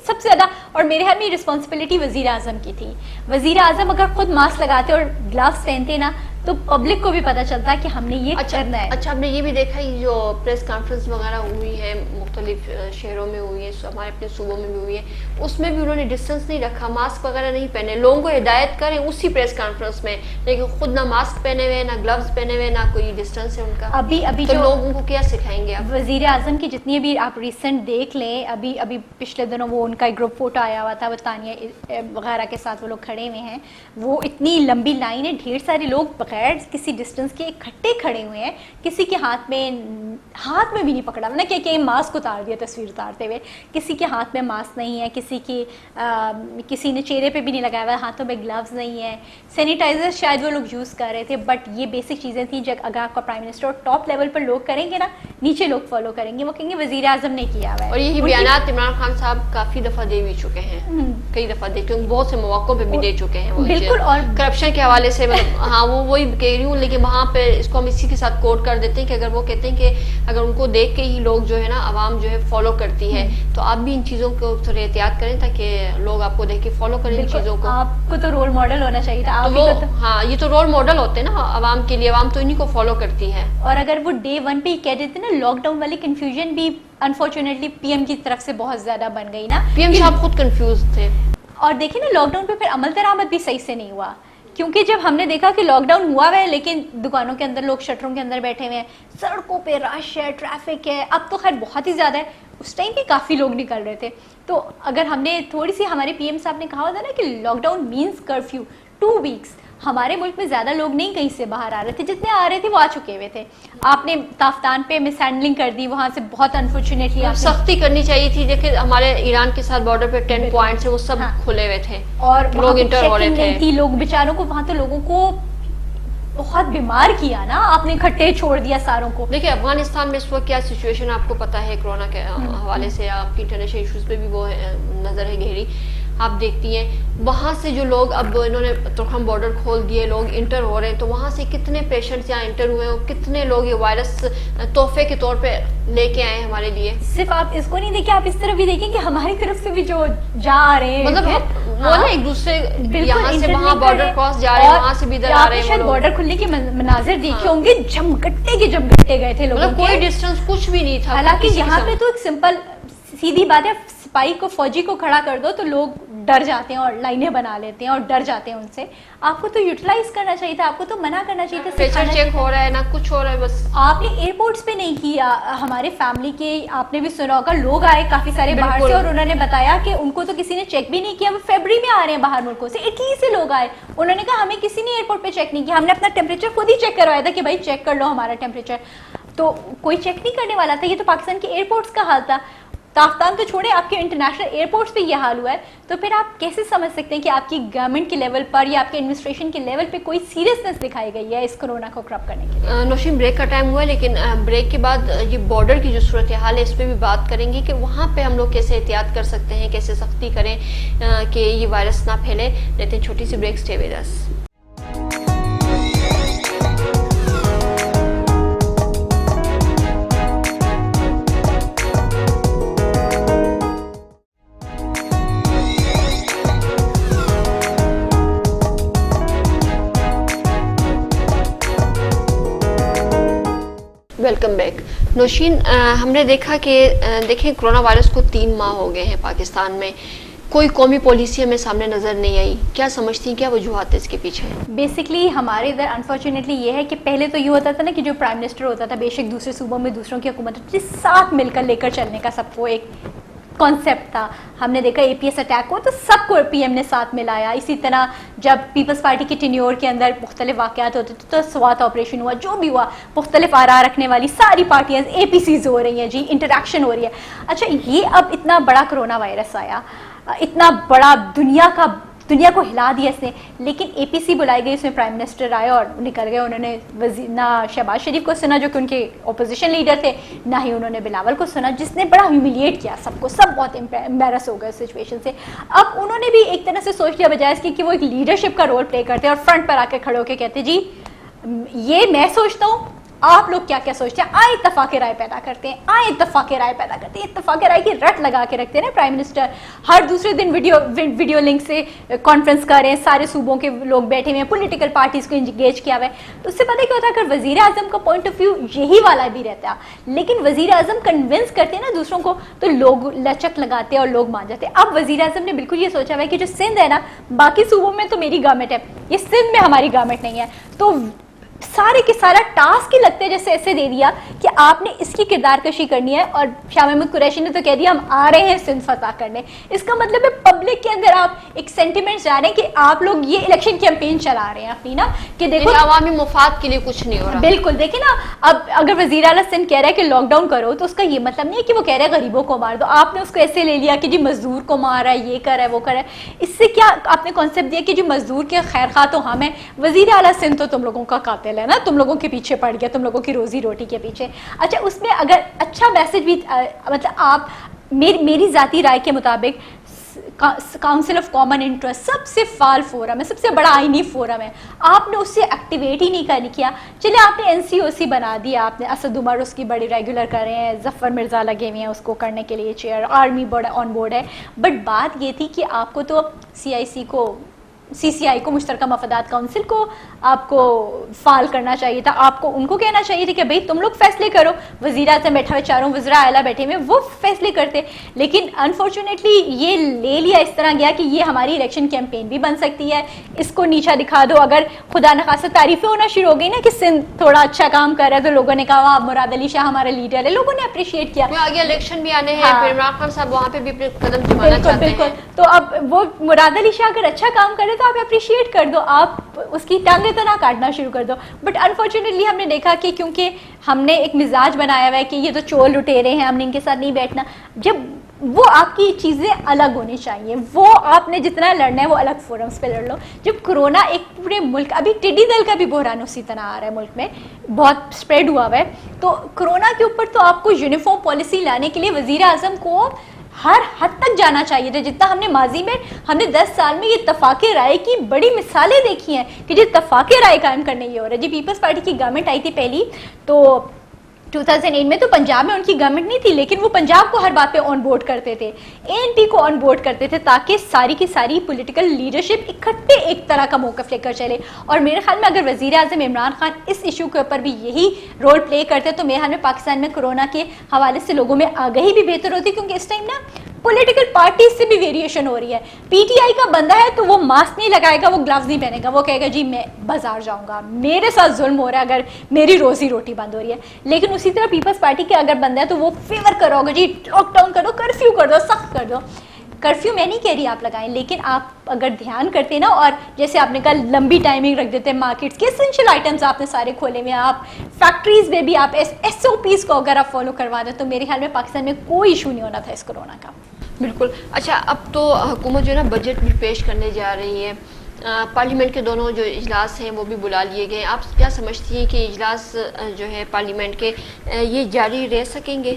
سب سے زیادہ, اور میرے خیال میں رسپانسبلٹی وزیر اعظم کی تھی. وزیر اعظم اگر خود ماسک لگاتے اور گلوز پہنتے نا تو پبلک کو بھی پتہ چلتا ہے کہ ہم نے یہ کرنا ہے. اچھا, ہم نے یہ بھی دیکھا یہ جو پریس کانفرنس وغیرہ ہوئی ہے مختلف شہروں میں ہوئی ہے, ہمارے اپنے صوبوں میں بھی ہوئی ہے, اس میں بھی انہوں نے ڈسٹینس نہیں رکھا, ماسک وغیرہ نہیں پہنے, لوگوں کو ہدایت کریں اسی پریس کانفرنس میں, لیکن خود نہ ماسک پہنے ہوئے, نہ گلوز پہنے ہوئے, نہ کوئی ڈسٹینس ہے ان کا. ابھی تو جو لوگوں کو کیا سکھائیں گے آپ؟ وزیر اعظم کی جتنی بھی آپ ریسنٹ دیکھ لیں, ابھی پچھلے دنوں وہ ان کا ایک گروپ فوٹو آیا ہوا تھا, وہ تانیہ وغیرہ کے ساتھ وہ لوگ کھڑے ہوئے ہیں, وہ اتنی لمبی لائن ہے, ڈھیر سارے لوگ بغیر کسی ڈسٹینس کے اکٹھے کھڑے ہوئے ہیں, کسی کے ہاتھ میں بھی نہیں پکڑا نا کہ ماسک اتار دیا تصویر اتارتے ہوئے, کسی کے ہاتھ میں ماسک نہیں ہے, کسی نے چہرے پہ بھی نہیں لگایا ہوا, ہاتھوں میں گلوز نہیں ہے, سینیٹائزر شاید وہ لوگ یوز کر رہے تھے, بٹ یہ بیسک چیزیں تھیں جو اگر آپ کا پرائم منسٹر ٹاپ لیول پر لوگ کریں گے نا, نیچے لوگ فالو کریں گے, وہ کہیں گے وزیر اعظم نے کیا ہوا ہے. اور یہی بیانات عمران خان صاحب کافی دفعہ دے بھی چکے ہیں, کئی دفعہ دے, کیونکہ بہت سے مواقع پہ بھی دے چکے ہیں وہ, بالکل. اور کرپشن کے حوالے سے ہاں وہی کہہ رہی ہوں, لیکن وہاں پہ اس کو ہم اسی کے ساتھ کوٹ کر دیتے ہیں کہ اگر وہ کہتے ہیں کہ اگر ان کو دیکھ کے ہی لوگ جو ہے نا عوام جو ہے فالو کرتی ہے, تو آپ بھی ان چیزوں کو تھوڑی احتیاط کریں تاکہ لوگ آپ کو دیکھ کے فالو کریں ان چیزوں کو. آپ کو تو رول ماڈل ہونا چاہیے تھا. ہاں یہ تو رول ماڈل ہوتے ہیں نا عوام کے لیے, عوام تو انہیں کو فالو کرتی ہے. اور اگر وہ ڈے 1 پہ ہی کہہ دیتے نا, لاک ڈاؤن والی کنفیوژن بھی انفارچونیٹلی پی ایم کی طرف سے بہت زیادہ بن گئی نا. پی ایم صاحب خود کنفیوز تھے. اور دیکھیں نا لاک ڈاؤن پہ پھر عمل درآمد بھی صحیح سے نہیں ہوا, کیونکہ جب ہم نے دیکھا کہ لاک ڈاؤن ہوا ہوا ہے لیکن دکانوں کے اندر لوگ شٹروں کے اندر بیٹھے ہوئے ہیں, سڑکوں پہ رش ہے, ٹریفک ہے, اب تو خیر بہت ہی زیادہ ہے, اس ٹائم بھی کافی لوگ نکل رہے تھے. تو اگر ہم نے تھوڑی سی, ہمارے پی ایم صاحب نے کہا ہوتا نا کہ lockdown means curfew 2 weeks, ہمارے ملک میں زیادہ لوگ نہیں کہیں سے باہر آ رہے تھے, جتنے آ رہے تھے وہ آ چکے ہوئے تھے. آپ نے تافتان پہ مس ہینڈلنگ کر دی, وہاں سے بہت انفارچونیٹلی سختی کرنی چاہیے تھی. دیکھیں ہمارے ایران کے ساتھ بارڈر پہ 10 پوائنٹس ہیں, وہ سب کھلے ہوئے تھے اور لوگ انٹر ہو رہے تھے. لوگ بیچاروں کو, وہاں تو لوگوں کو بہت بیمار کیا نا آپ نے, اکٹھے چھوڑ دیا ساروں کو. دیکھیں افغانستان میں اس وقت کیا سچویشن آپ کو پتا ہے, کرونا کے حوالے سے آپ کی انٹرنیشنل ایشوز پہ بھی وہ نظر ہے گہری, آپ دیکھتی ہیں وہاں سے جو لوگ, اب انہوں نے ترکھم بارڈر کھول دیے, لوگ انٹر ہو رہے ہیں, تو وہاں سے کتنے پیشنٹس یہاں انٹر ہوئے ہیں, کتنے لوگ یہ وائرس تحفے کے طور پہ لے کے آئے ہیں ہمارے لیے. صرف آپ اس کو نہیں دیکھیں, آپ اس طرف بھی دیکھیں کہ ہماری طرف سے بھی جو جا رہے ہیں, مطلب وہ نا ایک دوسرے یہاں سے وہاں بارڈر کراس جا رہے ہیں, وہاں سے بھی ادھر آ رہے ہیں. شاید بارڈر کھلنے کے مناظر دیکھے ہوں گے, جمگٹے کے جمگٹے گئے تھے لوگوں کے, کوئی ڈسٹینس کچھ بھی نہیں تھا. حالانکہ یہاں پہ تو ایک سمپل سیدھی بات ہے, سپاہی کو, فوجی کو کھڑا کر دو تو لوگ ڈر جاتے ہیں اور لائنیں بنا لیتے ہیں اور ڈر جاتے ہیں ان سے. آپ کو تو یوٹیلائز کرنا چاہیے تھا, آپ کو تو منع کرنا چاہیے تھا. پریشر چیک ہو رہا ہے, نہ کچھ ہو رہا ہے, بس آپ نے ایئرپورٹس پہ نہیں کیا. ہمارے فیملی کے آپ نے بھی سنا ہوگا, لوگ آئے کافی سارے باہر سے, اور انہوں نے بتایا کہ ان کو تو کسی نے چیک بھی نہیں کیا, وہ فیبرری میں آ رہے ہیں باہر ملکوں سے, اٹلی سے لوگ آئے, انہوں نے کہا ہمیں کسی نے ایئرپورٹ پہ چیک نہیں کیا, ہم نے اپنا ٹیمپریچر خود ہی چیک کروایا تھا کہ بھائی چیک کر لو ہمارا ٹیمپریچر. تو کوئی چیک نہیں کرنے والا تھا. یہ تو پاکستان کے ایئرپورٹس کا حال تھا. تافتان تو چھوڑیں, آپ کے انٹرنیشنل ایئرپورٹس پہ یہ حال ہوا ہے, تو پھر آپ کیسے سمجھ سکتے ہیں کہ آپ کی گورنمنٹ کے لیول پر یا آپ کے ایڈمنسٹریشن کے لیول پہ کوئی سیریسنس دکھائی گئی ہے اس کورونا کو کرب کرنے کے لیے؟ نوشین بریک کا ٹائم ہوا ہے, لیکن بریک کے بعد یہ بارڈر کی جو صورتحال ہے اس پہ بھی بات کریں گے کہ وہاں پہ ہم لوگ کیسے احتیاط کر سکتے ہیں, کیسے سختی کریں کہ یہ وائرس نہ پھیلے. لیتے ہیں چھوٹی سی break, stay with us. Welcome back. Nausheen, ہم نے دیکھا کہ دیکھیں کرونا وائرس کو 3 ماہ ہو گئے ہیں پاکستان میں, کوئی قومی پالیسی ہمیں سامنے نظر نہیں آئی. کیا سمجھتی ہیں, کیا وجوہات ہے اس کے پیچھے؟ بیسکلی ہمارے ادھر انفارچونیٹلی یہ ہے کہ پہلے تو یہ ہوتا تھا نا کہ جو پرائم منسٹر ہوتا تھا, بے شک دوسرے صوبوں میں دوسروں کی حکومت ہوتی تھی, ساتھ مل کر لے کر چلنے کا سب کو ایک کانسیپٹ تھا. ہم نے دیکھا APS اٹیک ہوا تو سب کو PM نے ساتھ ملایا. اسی طرح جب پیپلز پارٹی کے ٹینیور کے اندر مختلف واقعات ہوتے تھے تو سوات آپریشن ہوا, جو بھی ہوا, مختلف آراء رکھنے والی ساری پارٹیاں APCs ہو رہی ہیں جی, انٹریکشن ہو رہی ہے. اچھا یہ اب اتنا بڑا کرونا وائرس آیا, اتنا بڑا دنیا کو ہلا دیا اس نے, لیکن APC بلائی گئی, اس میں پرائم منسٹر آئے اور نکل گئے. انہوں نے نہ شہباز شریف کو سنا جو کہ ان کے اپوزیشن لیڈر تھے, نہ ہی انہوں نے بلاول کو سنا جس نے بڑا ہیوملیٹ کیا سب کو. سب بہت امبیرس ہو گئے سچویشن سے. اب انہوں نے بھی ایک طرح سے سوچ لیا بجائے اس کی کہ وہ ایک لیڈرشپ کا رول پلے کرتے ہیں اور فرنٹ پر آ کے کھڑے ہو کے کہتے جی یہ میں سوچتا ہوں, آپ لوگ کیا کیا سوچتے ہیں, آئیں اتفاق رائے پیدا کرتے ہیں, اتفاق رائے اتفاق رائے کی رٹ لگا کے رکھتے ہیں. پرائم منسٹر ہر دوسرے دن ویڈیو لنک سے کانفرنس کر رہے ہیں, سارے صوبوں کے لوگ بیٹھے ہوئے ہیں, پولیٹیکل پارٹیز کو انگیج کیا ہوا ہے. تو اس سے پتہ کیا ہوتا ہے, اگر وزیر اعظم کا پوائنٹ آف ویو یہی والا بھی رہتا ہے لیکن وزیر اعظم کنونس کرتے ہیں نا دوسروں کو, تو لوگ لچک لگاتے ہیں اور لوگ مان جاتے ہیں. اب وزیر اعظم نے بالکل یہ سوچا ہوا ہے کہ جو سندھ ہے نا, باقی صوبوں میں تو میری گورنمنٹ ہے, یہ سندھ میں ہماری گورنمنٹ نہیں ہے, تو سارے کے سارا ٹاسک ہی لگتے جیسے ایسے دے دیا کہ آپ نے اس کی کردار کشی کرنی ہے. اور شاہ محمود قریشی نے تو کہہ دیا ہم آ رہے ہیں سندھ فتح کرنے. اس کا مطلب ہے پبلک کے اندر آپ ایک سینٹیمنٹ جا رہے ہیں کہ آپ لوگ یہ الیکشن کیمپین چلا رہے ہیں اپنی نا, کہ دیکھو عوامی مفاد کے لیے کچھ نہیں ہو رہا. بالکل دیکھیں نا, اب اگر وزیر اعلیٰ سندھ کہہ رہا ہے کہ لاک ڈاؤن کرو تو اس کا یہ مطلب نہیں ہے کہ وہ کہہ رہا ہے غریبوں کو مار دو. آپ نے اس کو ایسے لے لیا کہ جی مزدور کو مار رہا ہے, یہ کر رہا ہے, وہ کر رہا ہے. اس سے کیا آپ نے کانسیپٹ دیا کہ جو مزدور کے خیر خواہ تو ہم ہیں, وزیر اعلیٰ سندھ تو تم لوگوں کا قاتل ہے نا, تم لوگوں کے پیچھے پڑ گیا, تم لوگوں کی روزی روٹی کے پیچھے. اچھا اس میں اگر اچھا میسج بھی مطلب آپ میری ذاتی رائے کے مطابق کاؤنسل آف کامن انٹرسٹ سب سے فعال فورم ہے, سب سے بڑا آئینی فورم ہے, آپ نے اس سے ایکٹیویٹ ہی نہیں کیا. چلے آپ نے NCOC بنا دیا, آپ نے اسد عمر اس کی بڑی ریگولر کر رہے ہیں, ظفر مرزا لگے ہوئے ہیں اس کو کرنے کے لیے چیئر, آرمی آن بورڈ ہے. بٹ بات یہ تھی کہ آپ کو تو CIC کو CCI کو مشترکہ مفادات کونسل کو آپ کو فعال کرنا چاہیے تھا, آپ کو ان کو کہنا چاہیے تھا کہ بھئی تم لوگ فیصلے کرو. وزیر اعظم بیٹھا ہوئے, چاروں وزراء اعلیٰ بیٹھے ہوئے, وہ فیصلے کرتے. لیکن انفارچونیٹلی یہ لے لیا اس طرح گیا کہ یہ ہماری الیکشن کیمپین بھی بن سکتی ہے, اس کو نیچا دکھا دو. اگر خدا نخواستہ تعریفیں ہونا شروع ہو گئی نا کہ سندھ تھوڑا اچھا کام کر رہا ہے تو لوگوں نے کہا مراد علی شاہ ہمارا لیڈر ہے, لوگوں نے اپریشیٹ کیا. آگے الیکشن بھی آنے ہیں, پھر عمران خان صاحب وہاں پہ بھی قدم جمانا چاہتے ہیں. بالکل. تو اب وہ مراد علی شاہ اگر اچھا کام کرے تو آپ اپریشیٹ کر دو, آپ اس کی ٹانگیں تو نہ کاٹنا شروع کر دو. بٹ انفارچونیٹلی ہم نے دیکھا کہ کیونکہ ہم نے ایک مزاج بنایا ہوا ہے کہ یہ تو چور لٹیرے ہیں, ہم نے ان کے ساتھ نہیں بیٹھنا. جب وہ آپ کی چیزیں الگ ہونی چاہیے, وہ آپ نے جتنا لڑنا ہے وہ الگ فورمز پہ لڑ لو. جب کرونا ایک پورے ملک, ابھی ٹڈی دل کا بھی بحران اسی طرح آ رہا ہے ملک میں, بہت اسپریڈ ہوا ہوا ہے, تو کرونا کے اوپر تو آپ کو یونیفارم پالیسی لانے کے لیے وزیر اعظم کو ہر حد تک جانا چاہیے تھا. جتنا ہم نے ماضی میں ہم نے 10 سال میں یہ اتفاق رائے کی بڑی مثالیں دیکھی ہیں کہ جو اتفاق رائے قائم کرنے یہ ہو رہا ہے. جی پیپلز پارٹی کی گورنمنٹ آئی تھی پہلی, تو 2008 میں تو پنجاب میں ان کی گورنمنٹ نہیں تھی, لیکن وہ پنجاب کو ہر بات پہ آن بورڈ کرتے تھے, ANP کو آن بورڈ کرتے تھے, تاکہ ساری کی ساری پولیٹیکل لیڈرشپ اکٹھے ایک طرح کا موقف لے کر چلے. اور میرے خیال میں اگر وزیر اعظم عمران خان اس ایشو کے اوپر بھی یہی رول پلے کرتے تو میرے خیال میں پاکستان میں کرونا کے حوالے سے لوگوں میں آگہی بھی بہتر ہوتی, کیونکہ اس ٹائم نا پولیٹیکل پارٹیز سے بھی ویریشن ہو رہی ہے. PTI کا بندہ ہے تو وہ ماسک نہیں لگائے گا, وہ گلوز نہیں پہنے گا, وہ کہے گا جی میں بازار جاؤں گا, میرے ساتھ ظلم ہو رہا ہے اگر میری روزی روٹی بند ہو رہی ہے. لیکن اسی طرح پیپلز پارٹی کے اگر بندہ ہے تو وہ فیور کرو گا, جی لاک ڈاؤن کر دو, کرفیو کر دو, سخت کر دو. کرفیو میں نہیں کہہ رہی آپ لگائیں, لیکن آپ اگر دھیان کرتے نا, اور جیسے آپ نے کہا لمبی ٹائمنگ رکھ دیتے, مارکیٹس کے اسینشیل آئٹمس آپ نے سارے کھولے ہوئے ہیں, آپ فیکٹریز میں بھی آپ SOPs کو اگر آپ فالو کروا دیں تو میرے خیال میں پاکستان میں کوئی ایشو نہیں ہونا تھا اس کرونا کا. بالکل. اچھا اب تو حکومت جو ہے نا بجٹ بھی پیش کرنے جا رہی ہے, پارلیمنٹ کے دونوں جو اجلاس ہیں وہ بھی بلا لیے گئے. آپ کیا سمجھتی ہیں کہ اجلاس جو ہے پارلیمنٹ کے یہ جاری رہ سکیں گے؟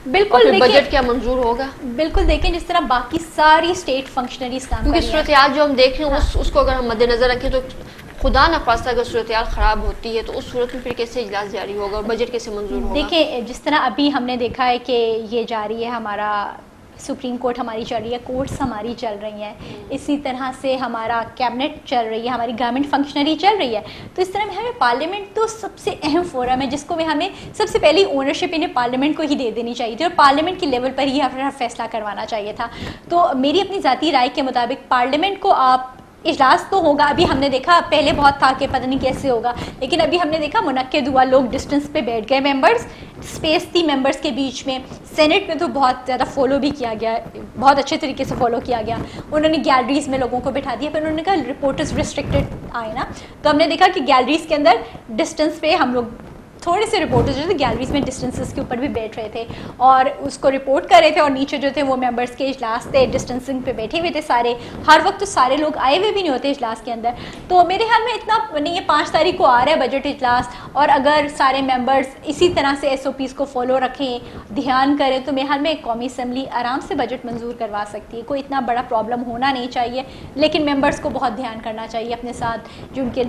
بالکل. بجٹ کیا منظور ہوگا؟ بالکل دیکھیں جس طرح باقی ساری اسٹیٹ فنکشنریز کام کیونکہ صورتحال جو ہم دیکھ رہے ہیں اس کو اگر ہم مد نظر رکھیں تو خدا نخواستہ اگر صورتحال خراب ہوتی ہے تو اس صورت میں پھر کیسے اجلاس جاری ہوگا اور بجٹ کیسے منظور ہوگا؟ دیکھیں جس طرح ابھی ہم نے دیکھا ہے کہ یہ جاری ہے, ہمارا سپریم کورٹ ہماری چل رہی ہے, کورٹس ہماری چل رہی ہیں, اسی طرح سے ہمارا کیبنٹ چل رہی ہے, ہماری گورنمنٹ فنکشنری چل رہی ہے. تو اس طرح میں ہمیں پارلیمنٹ تو سب سے اہم فورم ہے جس کو میں ہمیں سب سے پہلی اونرشپ انہیں پارلیمنٹ کو ہی دے دینی چاہیے تھی, اور پارلیمنٹ کی لیول پر ہی ہمیں فیصلہ کروانا چاہیے تھا. تو میری اپنی ذاتی رائے کے مطابق پارلیمنٹ کو آپ اجلاس تو ہوگا. ابھی ہم نے دیکھا پہلے بہت تھا کہ پتہ نہیں کیسے ہوگا, لیکن ابھی ہم نے دیکھا منعقد ہوا, لوگ ڈسٹینس پہ بیٹھ گئے, ممبرس اسپیس تھی ممبرس کے بیچ میں. سینٹ میں تو بہت زیادہ فالو بھی کیا گیا, بہت اچھے طریقے سے فالو کیا گیا. انہوں نے گیلریز میں لوگوں کو بٹھا دیا, پھر انہوں نے کہا رپورٹرز ریسٹرکٹیڈ آئے نا, تو ہم نے دیکھا کہ گیلریز کے اندر ڈسٹینس پہ ہم لوگ تھوڑے سے رپورٹرز جو تھے گیلریز میں ڈسٹینسز کے اوپر بھی بیٹھ رہے تھے اور اس کو رپورٹ کر رہے تھے, اور نیچے جو تھے وہ ممبرس کے اجلاس تھے, ڈسٹینسنگ پہ بیٹھے ہوئے تھے سارے. ہر وقت تو سارے لوگ آئے ہوئے بھی نہیں ہوتے اجلاس کے اندر. تو میرے خیال میں اتنا نہیں, یہ 5 تاریخ کو آ رہا ہے بجٹ اجلاس, اور اگر سارے ممبرس اسی طرح سے SOPs کو فالو رکھیں, دھیان کریں, تو میرے خیال میں قومی اسمبلی آرام سے بجٹ منظور کروا سکتی ہے. کوئی اتنا بڑا پرابلم ہونا نہیں چاہیے, لیکن ممبرس کو بہت دھیان کرنا چاہیے اپنے ساتھ. جو ان کے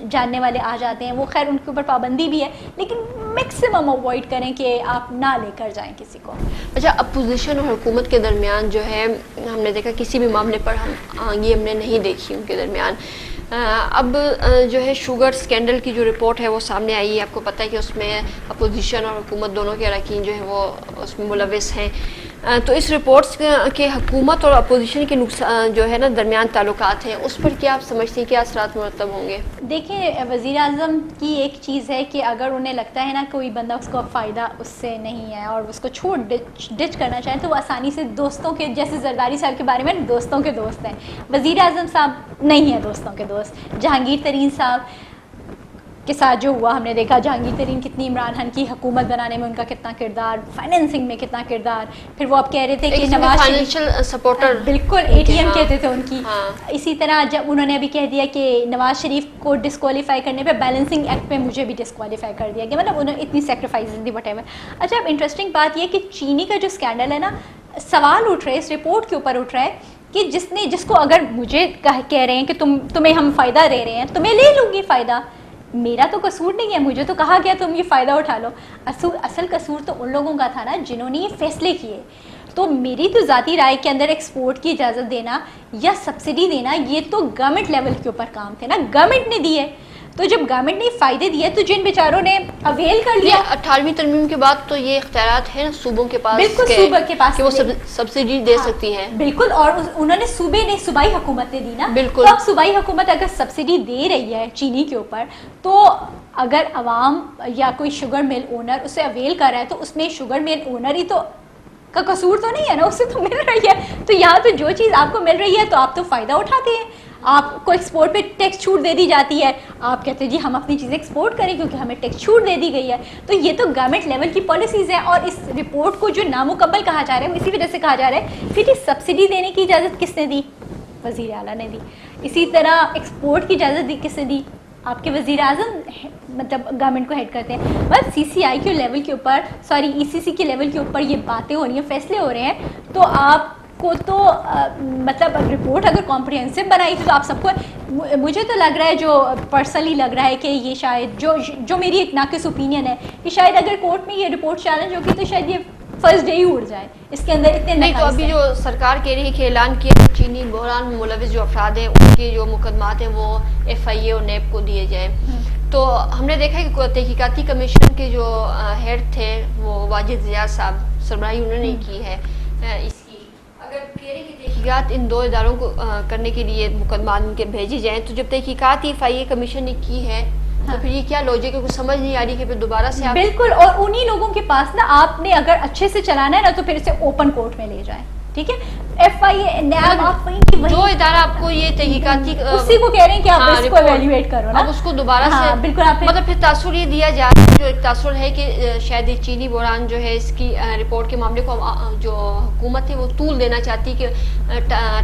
جاننے والے آ جاتے ہیں وہ خیر ان کے اوپر پابندی بھی ہے, لیکن میکسیمم اوائڈ کریں کہ آپ نہ لے کر جائیں کسی کو. اچھا, اپوزیشن اور حکومت کے درمیان جو ہے ہم نے دیکھا کسی بھی معاملے پر آنگی ہم نے نہیں دیکھی ان کے درمیان. اب جو ہے شوگر سکینڈل کی جو رپورٹ ہے وہ سامنے آئی ہے, آپ کو پتہ ہے کہ اس میں اپوزیشن اور حکومت دونوں کے اراکین جو ہیں وہ اس میں ملوث ہیں. تو اس رپورٹس کے حکومت اور اپوزیشن کے نقصان جو ہے نا درمیان تعلقات ہیں, اس پر کیا آپ سمجھتے ہیں کیا اثرات مرتب ہوں گے؟ دیکھیں, وزیر اعظم کی ایک چیز ہے کہ اگر انہیں لگتا ہے نا کوئی بندہ اس کو فائدہ اس سے نہیں ہے اور اس کو چھوڑ ڈچ کرنا چاہیں, تو وہ آسانی سے دوستوں کے, جیسے زرداری صاحب کے بارے میں دوستوں کے دوست ہیں, وزیر اعظم صاحب نہیں ہیں دوستوں کے دوست. جہانگیر ترین صاحب کے ساتھ جو ہوا ہم نے دیکھا, جہانگیر ترین کتنی عمران خان کی حکومت بنانے میں ان کا کتنا کردار, فائنینسنگ میں کتنا کردار. پھر وہ اب کہہ رہے تھے کہ نواز فائنینشیل سپورٹر, بالکل ATM کہتے تھے ان کی. اسی طرح جب انہوں نے ابھی کہہ دیا کہ نواز شریف کو ڈسکوالیفائی کرنے پہ بیلنسنگ ایکٹ پہ مجھے بھی ڈسکوالیفائی کر دیا گیا, مطلب انہوں نے اتنی سیکریفائسز دی وٹ ایور. اچھا, اب انٹرسٹنگ بات یہ کہ چینی کا جو اسکینڈل ہے نا, سوال اٹھ رہے, اس رپورٹ کے اوپر اٹھ رہا ہے کہ جس کو اگر مجھے کہہ رہے ہیں کہ تمہیں ہم فائدہ دے رہے ہیں تو میں لے لوں گی فائدہ, میرا تو قصور نہیں ہے, مجھے تو کہا گیا تم یہ فائدہ اٹھا لو. اصل قصور تو ان لوگوں کا تھا نا جنہوں نے یہ فیصلے کیے. تو میری تو ذاتی رائے کے اندر ایکسپورٹ کی اجازت دینا یا سبسڈی دینا یہ تو گورنمنٹ لیول کے اوپر کام تھے نا, گورنمنٹ نے دی ہے. تو جب گورنمنٹ نے فائدے دیے تو جن بیچاروں نے اویل کر لیا, 18ویں ترمیم کے بعد تو یہ اختیارات ہیں صوبوں کے پاس, بالکل صوبہ کے پاس کہ وہ سبسڈی دے سکتی ہیں. بالکل, اور انہوں نے صوبے نے, صوبائی حکومت نے دی نا. بالکل. تو اب صوبائی حکومت اگر سبسڈی دے رہی ہے چینی کے اوپر, تو اگر عوام یا کوئی شوگر مل اونر اسے اویل کر رہا ہے تو اس میں شوگر مل اونر ہی تو کا قصور تو نہیں ہے نا, اسے تو مل رہی ہے. تو یہاں تو جو چیز آپ کو مل رہی ہے تو آپ تو فائدہ اٹھاتے ہیں. آپ کو ایکسپورٹ پہ ٹیکس چھوٹ دے دی جاتی ہے, آپ کہتے ہیں جی ہم اپنی چیزیں ایکسپورٹ کریں کیونکہ ہمیں ٹیکس چھوٹ دے دی گئی ہے. تو یہ تو گورنمنٹ لیول کی پالیسیز ہیں, اور اس رپورٹ کو جو نامکمل کہا جا رہا ہے وہ اسی وجہ سے کہا جا رہا ہے کہ جی سبسڈی دینے کی اجازت کس نے دی, وزیر اعلیٰ نے دی. اسی طرح ایکسپورٹ کی اجازت دی کس نے دی, آپ کے وزیر اعظم مطلب گورنمنٹ کو ہیڈ کرتے ہیں. بس CCI کے لیول کے اوپر, سوری ECC کے لیول کے اوپر یہ باتیں ہو رہی ہیں, فیصلے ہو رہے ہیں. تو آپ کو تو مطلب رپورٹ اگر کمپریہنسو بنائی تھی تو آپ سب کو, مجھے تو لگ رہا ہے, جو پرسنلی لگ رہا ہے کہ یہ شاید جو میری ایک ناقص اوپینین ہے کہ شاید اگر کورٹ میں یہ رپورٹ چیلنج ہوگی تو شاید یہ فرسٹ ڈے ہی اڑ جائے. اس کے اندر اتنے نہیں, تو ابھی جو سرکار کہہ رہی ہے کہ اعلان کیا چینی بحران میں ملوث جو افراد ہیں ان کے جو مقدمات ہیں وہ FIA اور نیب کو دیے جائیں. تو ہم نے دیکھا کہ تحقیقاتی کمیشن کے جو ہیڈ تھے وہ واجد ضیاء صاحب, سربراہی انہوں نے کی ہے اس کی. اگر کہہ رہے کہ تحقیقات ان 2 اداروں کو کرنے کے لیے مقدمات ان کے بھیجی جائیں, تو جب تحقیقات FIA کمیشن نے کی ہے تو پھر یہ کیا لوجک ہے, کچھ سمجھ نہیں آ رہی کہ پھر دوبارہ سے آپ بالکل. اور انہی لوگوں کے پاس نا, آپ نے اگر اچھے سے چلانا ہے نا تو پھر اسے اوپن کورٹ میں لے جائیں, ٹھیک ہے. FIA نیب آپ جو ادارہ آپ کو یہ تحقیقاتی اسی کو کہہ رہے ہیں کہ آپ اس کو ایویلویٹ کرو نا, اب اس کو دوبارہ سے بالکل. آپ مطلب پھر تاثر یہ دیا جا رہا ہے, جو ایک تاثر ہے کہ شاید یہ چینی بحران جو ہے اس کی رپورٹ کے معاملے کو جو حکومت ہے وہ طول دینا چاہتی کہ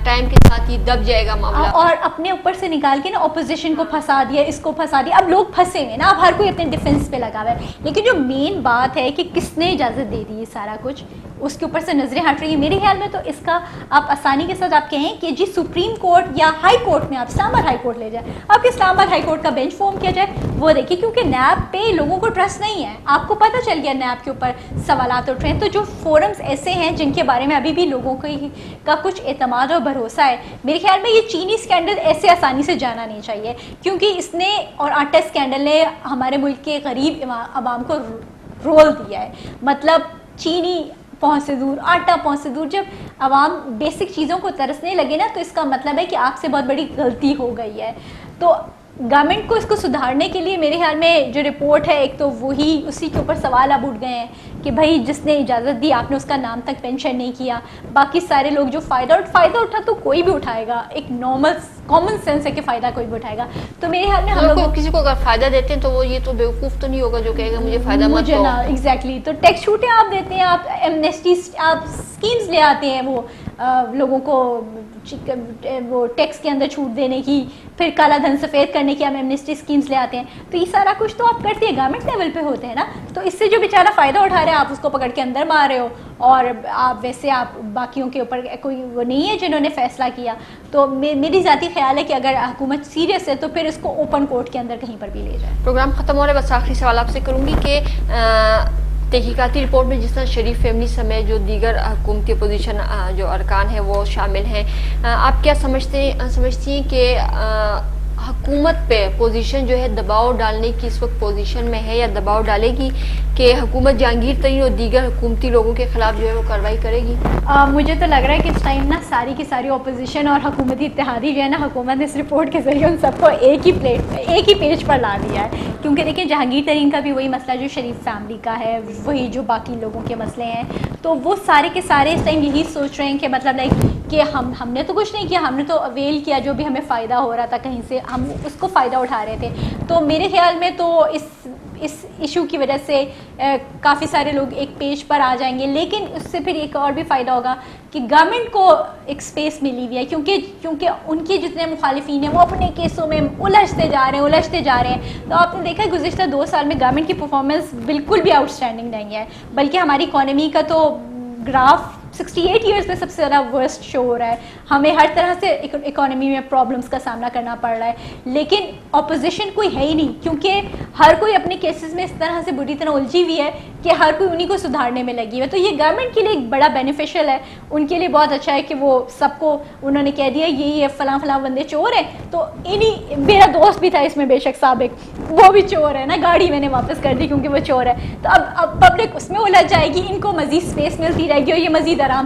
ٹائم کے ساتھ یہ دب جائے گا معاملہ, اور اپنے اوپر سے نکال کے نا اپوزیشن کو پھنسا دیا, اس کو پھنسا دیا. اب لوگ پھنسے ہوئے نا, اب ہر کوئی اپنے ڈیفینس پہ لگا ہوا ہے. لیکن جو مین بات ہے کہ کس نے اجازت دے دی یہ سارا کچھ, اس کے اوپر سے نظریں ہٹ رہی ہیں. میرے خیال میں تو اس کا آپ آسانی کے ساتھ آپ کہیں کہ جی سپریم کورٹ یا ہائی کورٹ میں, آپ اسلام آباد ہائی کورٹ لے جائیں, آپ کے اسلام آباد ہائی کورٹ کا بینچ فارم کیا جائے, وہ دیکھیے. کیونکہ نیب پہ لوگوں کو ٹرسٹ نہیں ہے, آپ کو پتہ چل گیا نیب کے اوپر سوالات اٹھ رہے ہیں. تو جو فورمز ایسے ہیں جن کے بارے میں ابھی بھی لوگوں کا کچھ اعتماد اور بھروسہ ہے, میرے خیال میں یہ چینی اسکینڈل ایسے آسانی سے جانا نہیں چاہیے. کیونکہ اس نے, اور آٹا اسکینڈل نے ہمارے ملک کے غریب عوام کو رول دیا ہے. مطلب چینی پہنچ سے دور، آٹا پہنچ سے دور. جب عوام بیسک چیزوں کو ترسنے لگے نا تو اس کا مطلب ہے کہ آپ سے بہت بڑی غلطی ہو گئی ہے. تو گورنمنٹ کو اس کو سدھارنے کے لیے میرے خیال میں جو رپورٹ ہے ایک تو وہی اسی کے اوپر سوال اب اٹھ گئے ہیں کہ بھائی جس نے اجازت دی آپ نے اس کا نام تک مینشن نہیں کیا. باقی سارے لوگ جو فائدہ اٹھا تو کوئی بھی اٹھائے گا, ایک نارمل کامن سینس ہے کہ فائدہ کوئی بھی اٹھائے گا. تو میرے خیال میں ہم لوگ کسی کو اگر فائدہ دیتے ہیں تو وہ یہ تو بیوقوف تو نہیں ہوگا جو کہے گا مجھے فائدہ مت دو. ایگزیکٹلی. تو ٹیکس چھوٹیں آپ دیتے ہیں, آپ ایمنیسٹی آپ اسکیمز لے آتے ہیں وہ لوگوں کو وہ ٹیکس کے اندر چھوٹ دینے کی, پھر کالا دھن سفید کرنے کی ہم ایمنیسٹی اسکیمز لے آتے ہیں. تو یہ سارا کچھ تو آپ کرتے ہیں گورنمنٹ لیول پہ ہوتے ہیں نا. تو اس سے جو بیچارہ فائدہ اٹھا رہے ہیں آپ اس کو پکڑ کے اندر مار رہے ہو, اور آپ ویسے آپ باقیوں کے اوپر کوئی وہ نہیں ہے جنہوں نے فیصلہ کیا. تو میری ذاتی خیال ہے کہ اگر حکومت سیریس ہے تو پھر اس کو اوپن کورٹ کے اندر کہیں پر بھی لے جائے. پروگرام ختم ہو رہا ہے, بس آخری سوال آپ سے کروں گی کہ تحقیقاتی رپورٹ میں جس طرح شریف فیملی سمیت جو دیگر حکومتی اپوزیشن جو ارکان ہیں وہ شامل ہیں, آپ کیا سمجھتی ہیں کہ حکومت پہ پوزیشن جو ہے دباؤ ڈالنے کی اس وقت پوزیشن میں ہے, یا دباؤ ڈالے گی کہ حکومت جہانگیر ترین اور دیگر حکومتی لوگوں کے خلاف جو ہے وہ کارروائی کرے گی؟ مجھے تو لگ رہا ہے کہ اس ٹائم نا ساری کی ساری اپوزیشن اور حکومتی اتحادی جو ہے نا, حکومت نے اس رپورٹ کے ذریعے ان سب کو ایک ہی پیج پر لا دیا ہے. کیونکہ دیکھیں جہانگیر ترین کا بھی وہی مسئلہ جو شریف فیملی کا ہے, وہی جو باقی لوگوں کے مسئلے ہیں. تو وہ سارے کے سارے اس ٹائم یہی سوچ رہے ہیں کہ مطلب لائک کہ ہم نے تو کچھ نہیں کیا, ہم نے تو اویل کیا جو بھی ہمیں فائدہ ہو رہا تھا کہیں سے, ہم اس کو فائدہ اٹھا رہے تھے. تو میرے خیال میں تو اس ایشو کی وجہ سے کافی سارے لوگ ایک پیج پر آ جائیں گے. لیکن اس سے پھر ایک اور بھی فائدہ ہوگا کہ گورنمنٹ کو ایک سپیس ملی ہوئی ہے, کیونکہ ان کے جتنے مخالفین ہیں وہ اپنے کیسوں میں الجھتے جا رہے ہیں. تو آپ نے دیکھا گزشتہ 2 سال میں گورنمنٹ کی پرفارمنس بالکل بھی آؤٹ اسٹینڈنگ نہیں ہے, بلکہ ہماری اکانومی کا تو گراف 68 ایئرس میں سب سے زیادہ ورسٹ شو ہو رہا ہے. ہمیں ہر طرح سے اکانومی میں پرابلمس کا سامنا کرنا پڑ رہا ہے, لیکن اپوزیشن کوئی ہے ہی نہیں, کیونکہ ہر کوئی اپنے کیسز میں اس طرح سے بری طرح الجھی ہوئی ہے کہ ہر کوئی انہی کو سدھارنے میں لگی ہے. تو یہ گورنمنٹ کے لیے ایک بڑا بینیفیشل ہے, ان کے لیے بہت اچھا ہے کہ وہ سب کو انہوں نے کہہ دیا یہ فلاں بندے چور ہیں. تو میرا دوست بھی تھا اس میں بے شک سابق, وہ بھی چور ہے نا, گاڑی میں نے واپس کر دی کیونکہ وہ چور ہے. تو اب پبلک اس میں الجھ جائے گی, ان کو مزید اسپیس ملتی رہے گی, اور یہ مزید آرام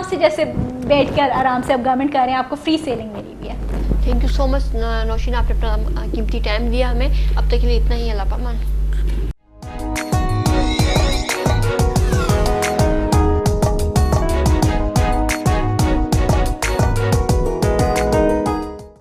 سے جیسے بیٹھ کر آرام سے اب گورنمنٹ کر رہے ہیں, آپ کو فری سیلنگ ملی ہوئی ہے. تھینک یو سو مچ نوشین, آپ نے اپنا قیمتی ٹائم دیا ہمیں. اب تک کے لیے اتنا ہی, اللہ پامان.